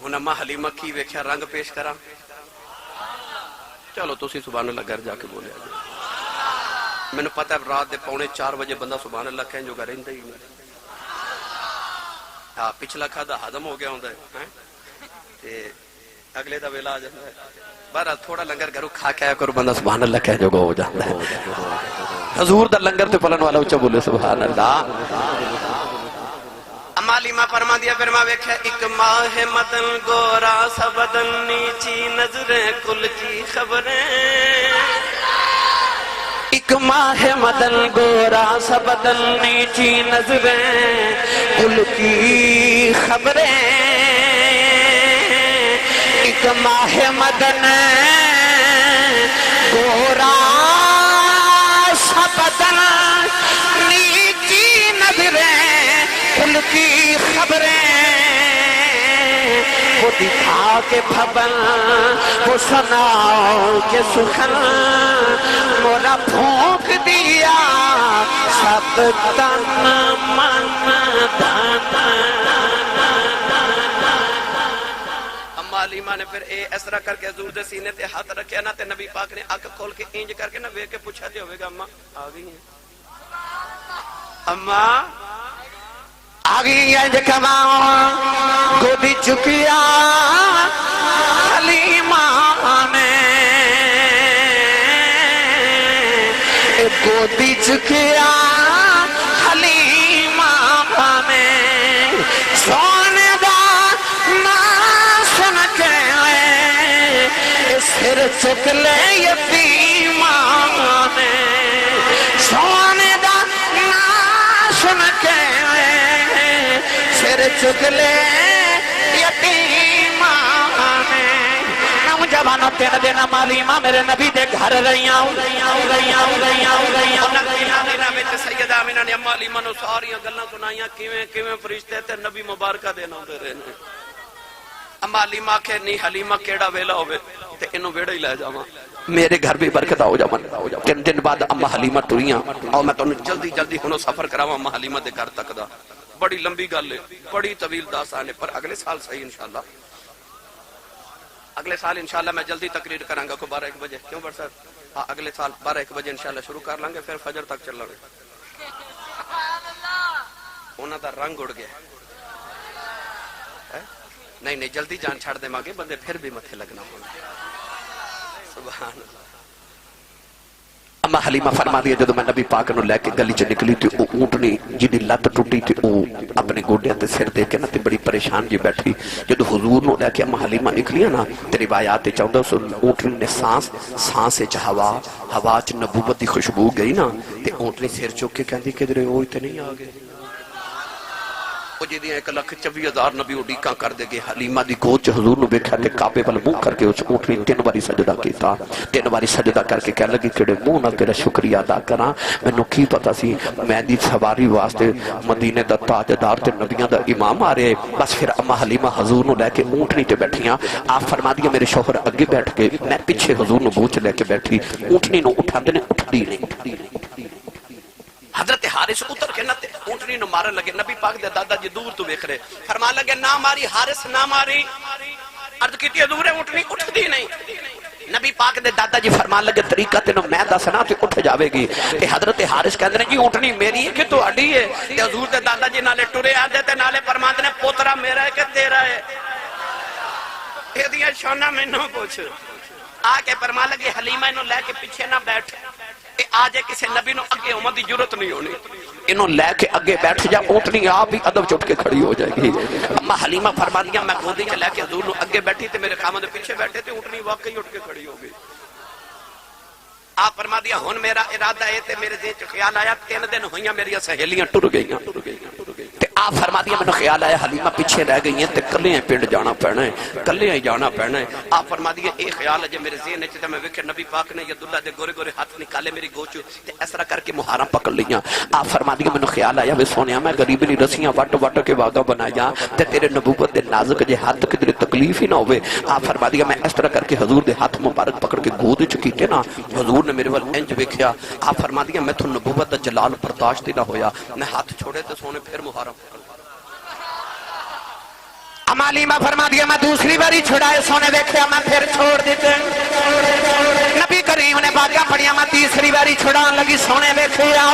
ہن اما حلیمہ کی ویکھیا رنگ پیش کرا چلو تسی سبحان اللہ گھر جا کے بولے میں نے پتہ ہے رات دے 3:45 بجے بندہ سبحان اللہ کہیں جو گھر رہندا ہی نہیں ہاں پچھلا کھادا ہضم ہو گیا ہوندا ہے تے اگلے دا ویلا آ جاندا ہے بہرحال تھوڑا لنگر گھروں کھا کے آیا کرو بندہ سبحان اللہ کہیں جو ہو جاندا ہے حضور دا لنگر تے پلن والا اونچا بولے سبحان اللہ اما حلیمہ فرما دیا پھر میں ویکھیا ایک ماہ مدن گورا سا بدن نیچی نظریں کل کی خبریں ایک ماہ مدن گورا سا بدن نیچی نظریں کل کی خبریں ایک ماہ مدن گورا سا بدن نیچی نظریں کل کی خبریں وہ دکھا کے پھبن وہ سناؤ کے سخن مولا پھونک دیا سب تن من دھن اما حلیمہ نے پھر اس طرح کر کے حضور دے سینے تے ہاتھ رکھیا نا تے نبی پاک نے آنکھ کھول کے انج کر کے نا ویکھ کے پوچھا تے ہوئے گا اما آ گئی ہیں اما آگئی انج کماں گودی چکیا حلیمہ نے گودی چکیا حلیمہ نے سونے دا نا سن کے سر چک لے یتیمہ نے سونے دا نا سن کے سر چک لے یتیمہ نے نوجوانوں تین دینا معلیمہ میرے نبی دے گھر رہیاں سیدہ آمینہ نے اما حلیمہ نو ساریاں گلاں سنائیاں کیویں فرشتے تے نبی مبارکہ دینا ہوندے رہنے اما حلیمہ آکھے نہیں حلیمہ کیڑا ویلا ہوئے تے انہوں ویڑا ہی لے جاواں میرے گھر بھی برکت ہو جاواں کن دن بعد اما حلیمہ ٹریاں اور میں تانوں جلدی ہنو سفر کراواں اما حلیمہ دے گھر تک دا بڑی لمبی گل ہے بڑی طویل داستان ہے پر اگلے سال صحیح انشاءاللہ اگلے سال انشاءاللہ میں جلدی تقریر کرانگا کو 12-1 بجے کیوں بڑھ صاحب اگلے سال 12-1 بجے انشاءاللہ شروع کر لیں گے پھر فجر تک چل رہے انہاں دا رنگ اڑ گیا نہیں جلدی جان چھاڑ دے مانگے بندے پھر بھی متھے لگنا ہونا سبحان اللہ اما حلیمہ فرما دیا جدو میں نبی پاک نو لے کے گلی چ نکلی تھی او اونٹنی جدی لت ٹوٹی تھی او اپنے گوڈیاں تے سر دے کے نا تے بڑی پریشان جی بیٹھی جدو حضور نو لے کے اما حلیمہ نکلی نا تے روایات چاہندا اس اونٹنی نے سانس وچ ہوا چ نبوت دی خوشبو گئی نا تے اونٹنی سر چک کے کہندی کدھر اوئے تے نہیں آ گئے وہ جی 1,24,000 نبی اڈیکاں کر دے گے حلیمہ دی گود چ حضور نو ویکھیا تے کعبے ول منہ کر کے اس اونٹنی 3 باری سجدہ کیتا 3 باری سجدہ کر کے کہنے لگی کیڑے منہ نال تیرا شکریہ ادا کراں مینوں کی پتہ سی میں دی سواری واسطے مدینے دا تاجدار تے نبیاں دا امام آ رہے بس پھر اما حلیمہ حضور نو لے کے اونٹنی تے بیٹھیاں آپ فرما دیا میرے شوہر اگے بیٹھ کے میں پیچھے حضور نو گود چ لے کے بیٹھی اونٹنی نو اٹھاندے نے اٹھدی نہیں حضرت حارث اتر کے نہ اونٹنی نو مارن لگے نبی پاک دے دادا جی دور تو ویکھ رہے فرمان لگے نہ ماری حارث نہ ماری عرض کیتی حضور اونٹنی اٹھدی نہیں نبی پاک دے دادا جی فرمان لگے طریقہ تینوں میں دسنا تے اٹھ جاوے گی تے حضرت حارث کہندے نے جی اونٹنی میری ہے کہ تہاڈی ہے تے حضور دے دادا جی نالے ٹرے آندے تے نالے فرماندے نے پوترا میرا ہے کہ تیرا ہے اے دیاں شاناں مینوں پوچھ آ کے فرمان لگے حلیمہ انہوں لے کے پیچھے نہ بیٹھ آج کسی نبی نو اگے ہونے دی ضرورت نہیں ہونی انہوں لے کے اگے بیٹھ جا اونٹنی آپ بھی ادب چٹ کے کھڑی ہو جائے گی اما حلیمہ فرما دیا میں گودی کے لے کے حضور نو اگے بیٹھی تے میرے خامد پیچھے بیٹھے تے اونٹنی واقعی اٹھ کے کھڑی ہو گئی آپ فرما دیا ہن میرا ارادہ ہے تے میرے ذہن چ خیال آیا 3 دن ہوئیاں میری سہیلیاں ٹر گئیاں تے آپ فرما دیا مینوں خیال آیا حلیمہ پیچھے رہ گئی ہیں تے کلے ہیں پنڈ جانا پینا ہے کلے ہی جانا پینا ہے آپ فرما دیا اے خیال ہے جے میرے ذہن وچ تے میں ویکھے نبی پاک نے عبداللہ دے گورے گورے ہاتھ نکالے میری گوچ تے اس طرح کر کے مہاراں پکڑ لیاں آپ فرما دیا مینوں خیال آیا وے سونیا میں غریب دی رسیاں وٹ وٹ کے واگا بنایا تے تیرے نبوت دے نازک جے ہاتھ کدھر تکلیف ہی نہ ہوے آپ فرما دیا میں اس طرح کر کے حضور دے ہاتھ مبارک پکڑ کے گود وچ کیتے نا حضور نے میرے ول انج ویکھیا آپ فرما دیا میں تو نبوت دا جلال برداشت نہ ہویا میں ہاتھ چھوڑے تے سونے پھر مہاراں اما حلیمہ فرما دیا میں دوسری باری چھڑائے سونے دیکھیا میں پھر چھوڑ دیتے نبی کریم نے باقیہ پڑھیا میں تیسری باری چھڑان لگی سونے دیکھیا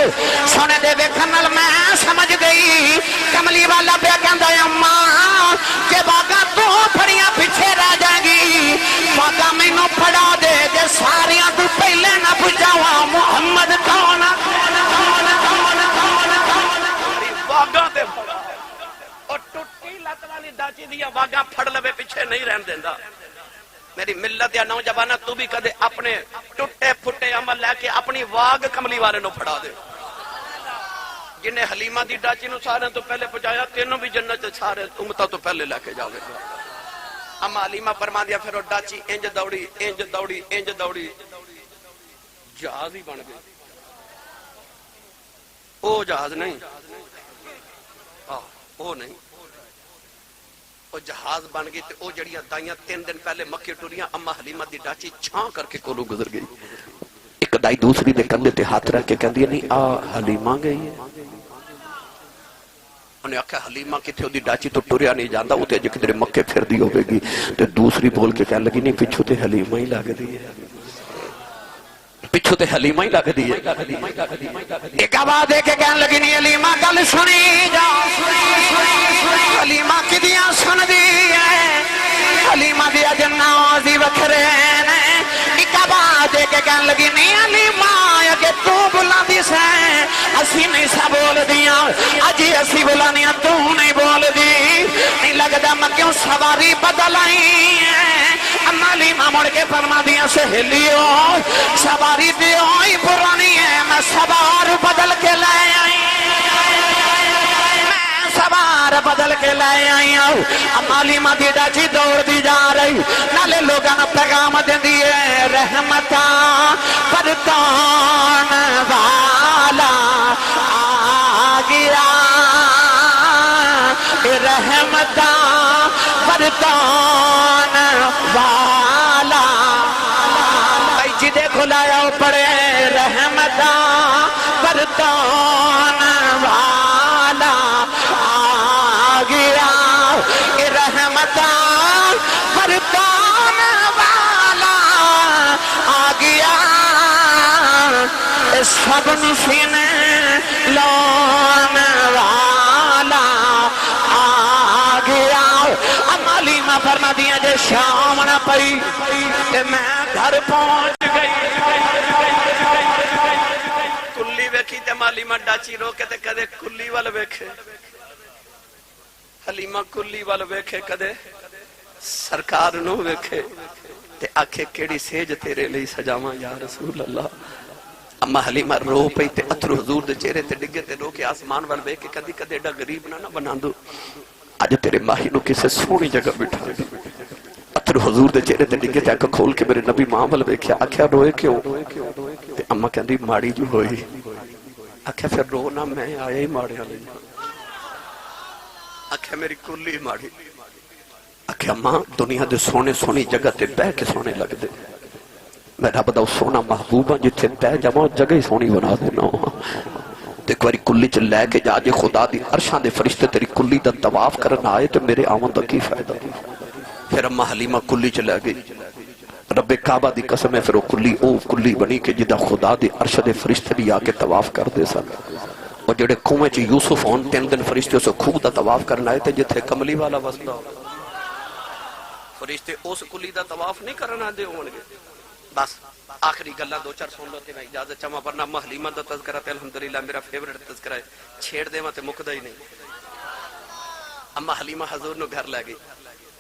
سونے دے دیکھنال میں سمجھ گئی کملی والا پہ کہندا ہے اماں کہ باقیہ تو پھڑیاں پیچھے رہ جائے گی باقیہ میں نو پڑھا دے جے ساریاں تو پہلے نہ پوچھاوا محمد کون باقیہ دے اور ٹوٹی لت والی داچی دیا واگاں پھڑ لوے پیچھے نہیں رہن دیندا میری ملت یا نوجوانہ تو بھی کدے اپنے ٹوٹے پھٹے عمل لے کے اپنی واگ کملی والے نو پھڑا دے جنہیں حلیمہ دی ڈاچی نو سارے تو پہلے پہنچایا تینوں بھی جنت سارے امتا تو پہلے لے کے جاوے اما حلیمہ فرما دیا پھر وہ ڈاچی انج دوڑی انج دوڑی انج دوڑی جہاز ہی بن گئی او جہاز نہیں وہ نہیں وہ جہاز بن گئی تے او جڑیاں دائیاں 3 دن پہلے مکے ٹریاں اما حلیمہ دی ڈاچی چھان کر کے کولوں گزر گئی ایک دائی دوسری دے کندھے تے ہاتھ رکھ کے کہندی نہیں آ حلیمہ گئی ہے انہیں آکھا حلیمہ کتھے دی ڈاچی تو ٹریا نہیں جاندا او تے اج کدھر مکے پھر دی ہوے گی تے دوسری بول کے کہنے لگی نہیں پچھو تے حلیمہ ہی لگ دی ہے پچھو تے حلیمہ ہی لگ دی ہے ایک آواز دے کے کہنے لگی نہیں حلیمہ گل سنی جا حلیمہ کدیاں سن دی ہے حلیمہ دیا جنازی وکھرے نے ایک آواز دے کے کہنے لگی نہیں حلیمہ کہ تو بلا دی سے اسی نہیں سا بول دیا اجی اسی بلانیاں تو نہیں بول دی نہیں لگدا میں کیوں سواری بدل آئی ہے اما حلیمہ مڑ کے فرما دیا سہیلیو سواری دیو ہی پرانی ہے میں سوار بدل کے لے آئی سوار بدل کے لے آئی ہوں اما حلیمہ دی ڈاچی دوڑ دی جا رہی نالے لوگاں نو پیغام دیندی ہے رحمتاں پرتان والا آ گیا رحمتاں پرتان والا بھائی جی دیکھو لایا پڑے رحمتاں پرتان والا آ گیا رحمتاں پرتان والا آ گیا سب سینے لون والا آ گیا اما حلیمہ فرما دیا جے شام نہ پئی کہ میں گھر پہنچ گئی کلی ویکھی تے حلیمہ ڈاچی رو کے تے کدے کلی وال ویکھے حلیمہ کلی وال ویکھے کدے سرکار نو ویکھے تے آکھے کیڑی سیج تیرے لئی سجاواں یا رسول اللہ اما حلیمہ رو پئی تے اتھرو حضور دے چہرے تے ڈگے تے رو کے آسمان وال ویکھ کے کدی کدی ایڈا غریب نہ بنا دو اج تیرے ماہی نو کسے سونی جگہ بٹھا دے اتھرو حضور دے چہرے تے ڈگے تے اکھ کھول کے میرے نبی ماں وال ویکھیا آکھیا روئے کیوں تے اما کہندی ماڑی جو ہوئی آکھیا پھر رو نہ میں آیا ہی ماڑے والے آکھیا میری کلی ماڑی آکھیا ماں دنیا دے سونے سونی جگہ تے بہ کے سونے لگ دے میں رب دا سونا محبوبہ جتھے بہ جاواں جگہ ہی سونی بنا دینا تے ایک واری کلی چ لے کے جا جے خدا دی عرشاں دے فرشتے تیری کلی دا طواف کرن آئے تے میرے آون دا کی فائدہ پھر اما حلیمہ کلی چ لے گئی رب کعبہ دی قسم ہے پھر وہ کلی بنی کہ جدہ خدا دی عرش دے فرشتے بھی آ کے طواف کر دے سن اور جڑے کنویں چ یوسف ہون 3 دن فرشتے اسے خوہ دا طواف کرنا آئے تے جتھے کملی والا وسدا فرشتے اس کلی دا طواف نہیں کرنا دے ہون گے بس آخری گلہ 2-4 سن لو تے میں اجازت چاہواں ورنہ اما حلیمہ دا تذکرہ تے الحمدللہ میرا فیورٹ تذکرہ ہے چھیڑ دے وہاں تے مکدا ہی نہیں اما حلیمہ حضور نو گھر لے گئی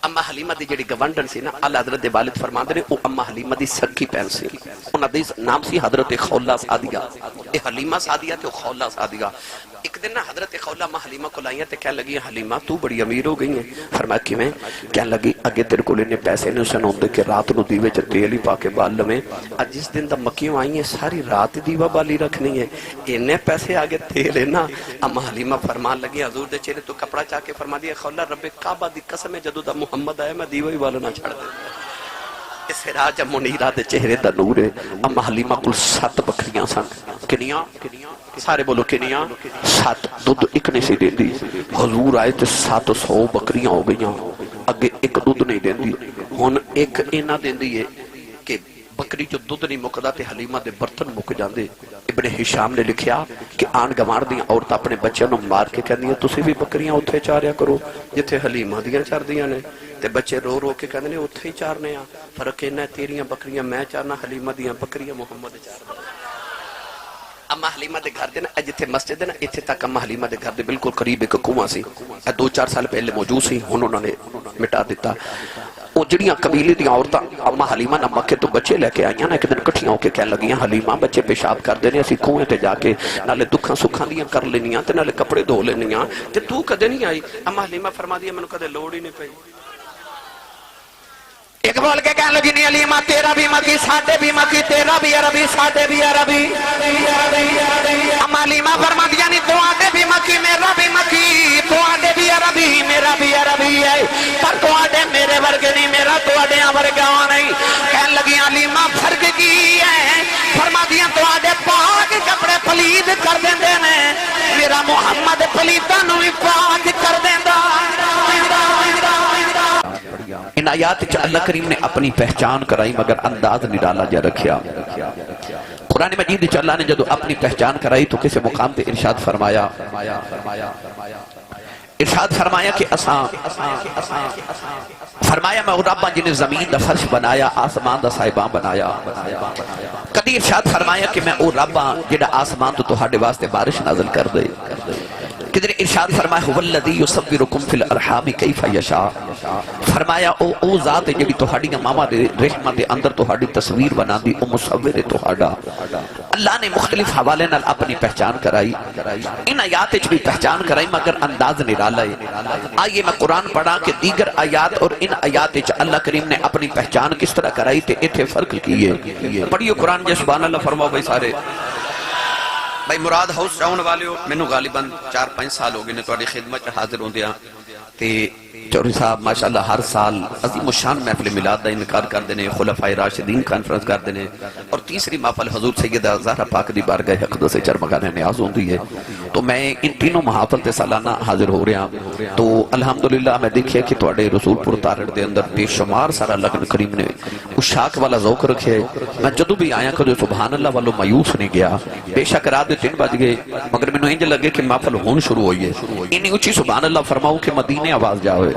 اما حلیمہ دی جڑی گونڈن سی نا اللہ حضرت دے والد فرماندے نے او اما حلیمہ دی سکی پہن سی انہاں دا نام سی حضرت خولہ سعدیہ اے حلیمہ سعدیہ تے خولہ سعدیہ ایک دن نا حضرت خولہ اما حلیمہ کو لائیاں تے کہنے لگی حلیمہ تو بڑی امیر ہو گئی ہیں فرمایا کہ میں کہنے لگی اگے تیرے کو لینے پیسے نے اسے نوندے کہ رات نو دیوے چا تیل ہی پاکے بال لمیں آج جس دن دا مکیوں آئی ہیں ساری رات دیوہ بالی رکھنی ہے انہیں پیسے آگے تیل ہے نا اما حلیمہ فرمان لگی حضور دے چہرے تو کپڑا چاہ کے فرما دیا خولہ رب کعبہ دی قسم ہے جدو دا محمد آئے میں دیوہ ہی والا نہ چھڑ دے اس راج منیرہ دے چہرے دا نور ہے اما حلیمہ کل 7 بکریاں سن کنیاں سارے بولو کنیاں 7 دودھ ایک نہیں سی دین دی حضور آئے تے 700 بکریاں ہو گئیاں اگے ایک دودھ نہیں دین دی ہون ایک اینا دین دی ہے کہ بکری جو دودھ نہیں مکدا تے حلیمہ دے برتن مک جاندے ابن ہشام نے لکھیا کہ آن گوار دیاں عورتاں اپنے بچوں نو مار کے کہندیاں تسی بھی بکریاں اتھے چاریا کرو جتھے حلیمہ دیاں چار دیاں نے تے بچے رو رو کے کہندے نے اتھے ہی چارنے آ فرق اینا تیریاں بکریاں میں چارنا حلیمہ دیاں بکریاں محمد چارنا اما حلیمہ دے گھر دے نا جتھے مسجد ہے نا اتھے تک اما حلیمہ دے گھر دے بالکل قریب ایک کنواں سی 2-4 سال پہلے موجود سی ہن انہوں نے مٹا دیتا وہ جڑیاں قبیلے دی عورتاں اما حلیمہ نہ مکے تو بچے لے کے آئیاں نا ایک دن کٹھیاں ہو کے کہنے لگیاں حلیمہ بچے پیشاب کر دینے اسی کنویں تے جا کے نالے دکھاں سکھاں دیاں کر لینیاں تے نالے کپڑے دھو لینیاں تے تو کدے نہیں آئی اما حلیمہ فرما دیا مینوں کدے لوڑ ہی نہیں پئی ایک بول کے کہنے لگی نہیں حلیمہ تیرا بھی مکی ساڈے بھی مکی تیرا بھی عربی ساڈے بھی عربی اما حلیمہ فرما دیا نہیں تو آڈے بھی مکی میرا بھی مکی تو آڈے بھی عربی میرا بھی عربی ہے پر تو آڈے میرے ورگے نہیں میرا تو آڈے ورگا نہیں کہنے لگی حلیمہ فرق کی ہے فرما دیا تو آڈے پاک کپڑے پلید کر دیندے نے میرا محمد پلیداں نو ہی پاک کر دیندا ان آیات چ اللہ کریم نے اپنی پہچان کرائی مگر انداز نرالا جا رکھیا قرآن مجید چ اللہ نے جدو اپنی پہچان کرائی تو کسی مقام پہ ارشاد فرمایا کہ فرمایا میں رب جنہیں زمین دا فرش بنایا آسمان دا سائبان بنایا کدی ارشاد فرمایا کہ میں او رب جڑا آسمان تو تہاڈے واسطے بارش نازل کر دے کدھر ارشاد فرمایا هو الذی یصورکم فی الارحام کیف یشاء فرمایا او ذات جڑی تہاڈیاں ماواں دے رحم دے اندر تہاڈی تصویر بناندی او مصور ہے تہاڈا اللہ نے مختلف حوالے نال اپنی پہچان کرائی ان آیات وچ بھی پہچان کرائی مگر انداز نرالا ہے آئیے میں قرآن پڑھا کہ دیگر آیات اور ان آیات وچ اللہ کریم نے اپنی پہچان کس طرح کرائی تے ایتھے فرق کیے پڑھیو قرآن جے سبحان اللہ فرماؤ بھائی سارے بھائی مراد ہاؤس ٹاؤن والے ہو میں غالباً 4-5 سال ہو گئے نے تہاڈی خدمت حاضر ہوندیاں تے چوری صاحب ماشاءاللہ ہر سال عظیم الشان محفل میلاد دا انعقاد کر دینے خلفائے راشدین کانفرنس کر دینے اور تیسری محفل حضور سیدہ زہرا پاک دی بارگاہ اقدس چرمگانے نیاز ہوندی ہے تو میں ان تینوں محافل تے سالانہ حاضر ہو رہا ہوں تو الحمدللہ میں دیکھیا کہ تواڈے رسول پور تارڑ دے اندر بے شمار سارا لگن کریم نے اس شاک والا ذوق رکھے میں جدو بھی آیا کدو سبحان اللہ والو مایوس نہیں گیا بے شک رات دے 3 بج گئے مگر مینوں انج لگے کہ محفل ہون شروع ہوئی ہے انی اونچی سبحان اللہ فرماؤ کہ مدینے آواز جاوے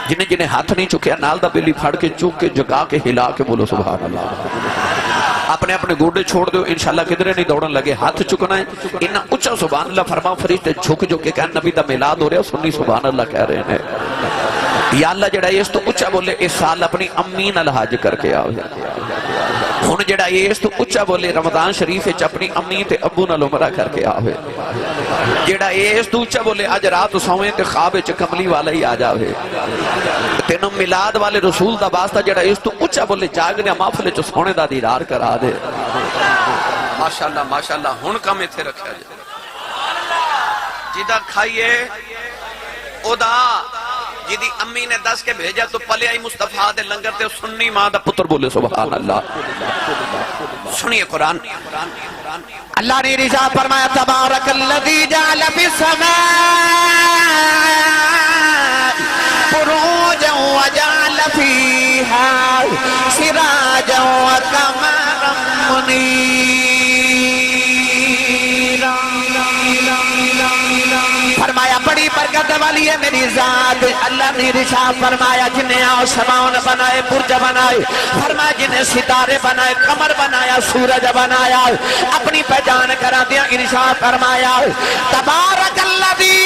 جنہیں جنہیں ہاتھ نہیں چکیا نال دا بیلی پھاڑ کے چوک کے جگا کے ہلا کے بولو سبحان اللہ اپنے اپنے گوڑے چھوڑ دو انشاءاللہ کدھرے نہیں دوڑن لگے ہاتھ چکنا ہے انہا اچھا سبحان اللہ فرماؤ فرشتے جھک جو کہ کہن نبی دا میلاد ہو رہا سنی سبحان اللہ کہہ رہے ہیں یا اللہ جڑا ہے اس تو اچھا بولے اس سال اپنی امین الحاج کر کے آؤ ہن جڑا اس تو اچا بولے رمضان شریف وچ اپنی امی تے ابو نال عمرہ کر کے آوے، جڑا اس تو اچا بولے اج رات سویں تے خواب وچ کملی والا ہی آ جاوے، تینوں میلاد والے رسول دا واسطہ جڑا اس تو اچا بولے جاگنے محفل وچ سونے دا دیدار کرا دے۔ ماشاءاللہ ماشاءاللہ ہن کم ایتھے رکھیا جائے، جدا کھائیے او دا جدی امی نے دس کے بھیجا تو پلے آئی مصطفیٰ دے لنگر تے سنی ماں دا پتر بولے سبحان اللہ۔ سنیے قرآن، اللہ نے رضا فرمایا تبارک الذی جعل فی السماء بروجا وجعل فیہا سراجا وقمرا منیرا۔ فرمایا بڑی برکت والی ہے میری ذات، اللہ نے ارشاد فرمایا جنہیں آسمان بنائے، برج بنائے، فرمایا جنہیں ستارے بنائے، قمر بنایا، سورج بنایا، اپنی پہچان کرا دیا۔ ارشاد فرمایا تبارک الذی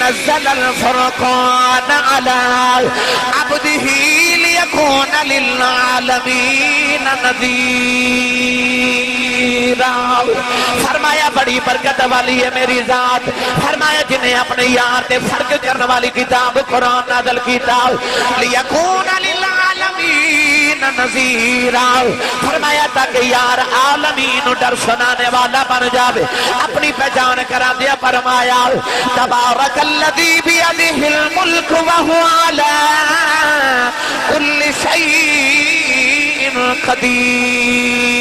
نزل الفرقان علی عبدہ لیکون للعالمین نذیرا۔ فرمایا بڑی برکت والی ہے میری ذات، فرمایا جنہیں اپنے یار تے فرق کرنے والی کتاب قرآن نازل کتاب لیکون للعالمین نذیرا، فرمایا تاکہ یار عالمین ڈر سنانے والا بن جاوے، اپنی پہچان کرا دیا۔ فرمایا تبارک الذی بیدہ الملک وہو علی کل شیء قدیر۔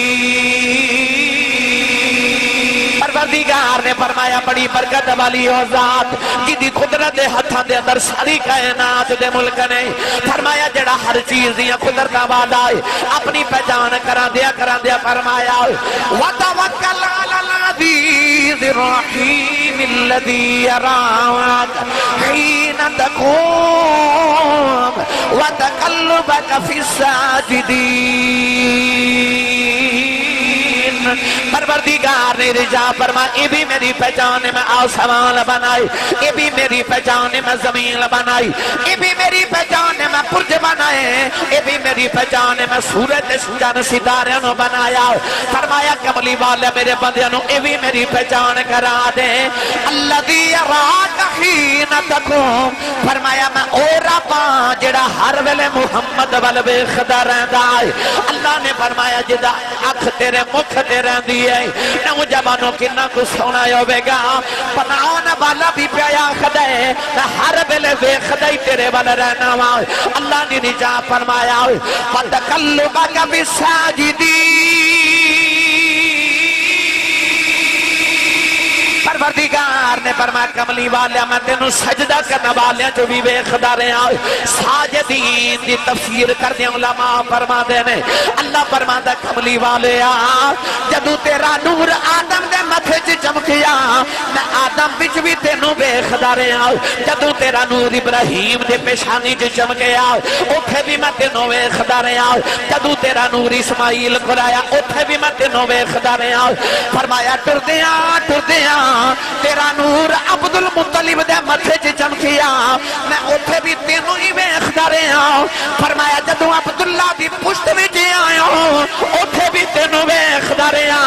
پروردگار نے فرمایا بڑی برکت والی او ذات جدی قدرت دے ہتھاں دے اندر ساری کائنات دے ملک نے، فرمایا جڑا ہر چیز دیاں قدرتاں والا ہے، اپنی پہچان کرا دیا فرمایا وتوکل علی العزیز الرحیم الذی یراک حین تقوم وتقلبک فی الساجدین۔ پروردگار نے رجا فرما یہ بھی میری پہچان میں آسمان بنائی، یہ بھی میری پہچان میں زمین بنائی، یہ بھی میری پہچان میں برج بنائے، یہ بھی میری پہچان میں سورج چند ستارے نو بنایا۔ فرمایا کملی والے میرے بندیاں نو یہ بھی میری پہچان کرا دے۔ الذی یراک حین تقوم، فرمایا میں او رب ہاں جڑا ہر ویلے محمد ول ویکھدا رہندا ہے۔ اللہ نے فرمایا جدا اکھ تیرے مکھ تے رہندی ہے، نوجوانوں کنا کو سونا ہوے گا، بناون والا بھی پیا خدا ہے میں ہر ویلے ویکھدا ہی تیرے ول رہنا وا۔ اللہ نے رجا فرمایا وتقلبک فی الساجدین۔ پروردگار نے فرمایا کملی والیا میں تینوں سجدہ کرنے والیاں جو بھی ویکھدا رہا۔ ساجدین دی تفسیر کردے علماء فرماندے نے، اللہ فرماندا کملی والیا جدوں تیرا نور آدم دے متھے چ چمکیا میں آدم وچ بھی تینوں ویکھدا رہا، جدوں تیرا نور ابراہیم دے پیشانی چ چمکیا اوتھے بھی میں تینوں ویکھدا رہا، جدوں تیرا نور اسماعیل کول آیا اوتھے بھی میں تینوں ویکھدا رہا۔ فرمایا ٹردیاں تیرا نور عبد المطلب دے متھے چ چمکیا میں اوتھے بھی تینوں ہی ویکھدا رہا۔ فرمایا جدوں عبداللہ دی پشت وچ آیا اوتھے بھی تینوں ویکھدا رہا۔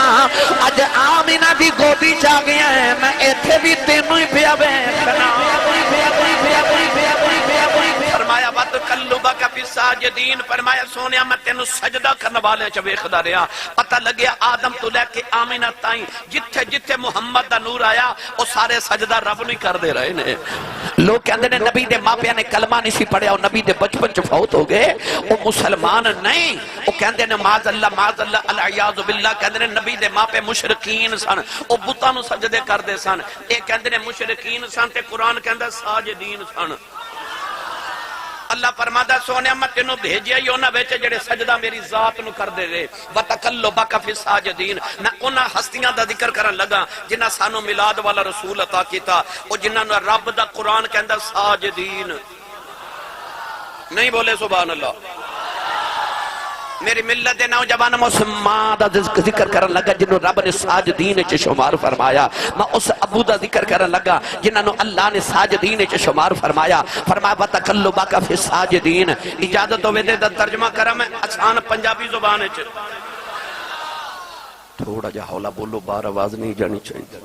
اج آمینہ دی گودی چ آ گیا ہے میں ایتھے بھی تینوں ہی پیا ویکھنا۔ فرمایا وتقلبک فی الساجدین، فرمایا سونیا میں تینوں سجدہ کرنے والے چ ویکھدا رہا۔ پتہ لگیا آدم تو لے کے آمینہ تائیں جتھے جتھے محمد دا نور آیا وہ سارے سجدہ رب نہیں کر دے رہے نے۔ لوگ کہندے نے نبی دے ماں پیاں نے کلمہ نہیں سی پڑھیا، نبی دے بچپن چ فوت ہو گئے، وہ مسلمان نہیں۔ وہ کہندے نے معاذ اللہ العیاذ باللہ، کہندے نے نبی دے ماں پہ مشرکین سن، وہ بتاں نو سجدے کر دے سن۔ اے کہندے نے مشرکین سن تے قرآن کہندا ساجدین سن۔ اللہ فرماتا سونے میں تینوں بھیجیا ہی انہاں وچ جڑے سجدہ میری ذات نو کر دے رہے۔ وتقلبک فی الساجدین، میں انہاں ہستیاں دا ذکر کرن لگا جنہاں سانو میلاد والا رسول عطا کیتا، او جنہاں نو رب دا قرآن کہندا ساجدین۔ نہیں بولے سبحان اللہ۔ میری ملت دے نوجوان مسلمان دا ذکر کرن لگا جنہوں رب نے ساجدین چ شمار فرمایا۔ میں اس محبوب دا ذکر کرن لگا جنہاں نو اللہ نے ساجدین وچ شمار فرمایا فرمایا وتقلبک فی الساجدین اجازت ہوے تے ترجمہ کرا میں آسان پنجابی زبان وچ تھوڑا جا ہولا بولو بار آواز نہیں جانی چاہیے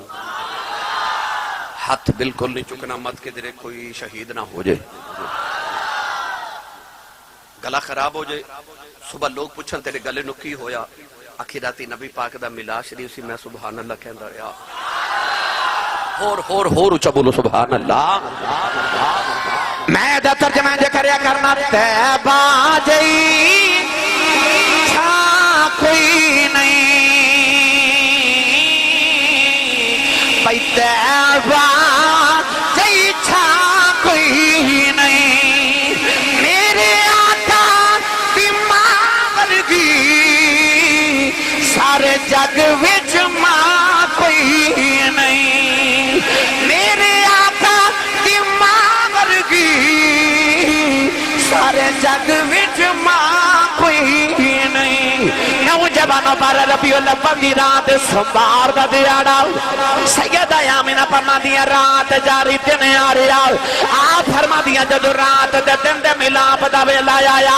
ہاتھ بالکل نہیں چکنا مت کے درے کوئی شہید نہ ہو جائے گلا خراب ہو جائے صبح لوگ پوچھن تیرے گلے نو کی ہویا آخراتی نبی پاک دا ملا شریف سی میں سبحان اللہ کہندا رہیا ہور اچھا بولو سبحان اللہ میں دا ترجمہ جے کریا کرنا تیبہ جئی چھا کوئی نہیں بھائی تیبہ جئی چھا کوئی نہیں میرے آقا دی ماں ورگی سارے جگ وچ ماں کوئی نہیں میرے آقا دی ماں ورگی سارے جگ وچ ماں کوئی نہیں نوجوانوں پر ربیع الاول دی رات سوموار دا دیہڑا سیدہ آمینہ فرماندیاں رات جاری دن آ رہا آپ فرماندیاں جدو رات دے دن دے ملاپ دا ویلا آیا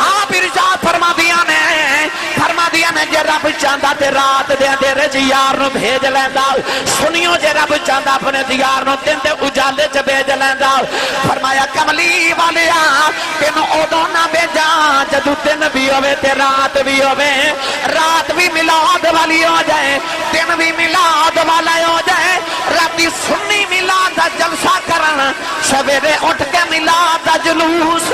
آپ ارشاد فرماندیاں نے جے رب چاہندا تے رات دے اندھیرے چ یار نو بھیج لیندا سنیو جے رب چاہندا اپنے دیار نو دن دے اجالے چ بھیج لیندا فرمایا کملی والیا تینو اودوں نہ بھیجا جدو دن بھی ہوے تے رات بھی ہوے رات بھی میلاد والی ہو جائے دن بھی میلاد والا ہو جائے راتی سنی میلاد دا جلسہ کرن سویرے اٹھ کے میلاد دا جلوس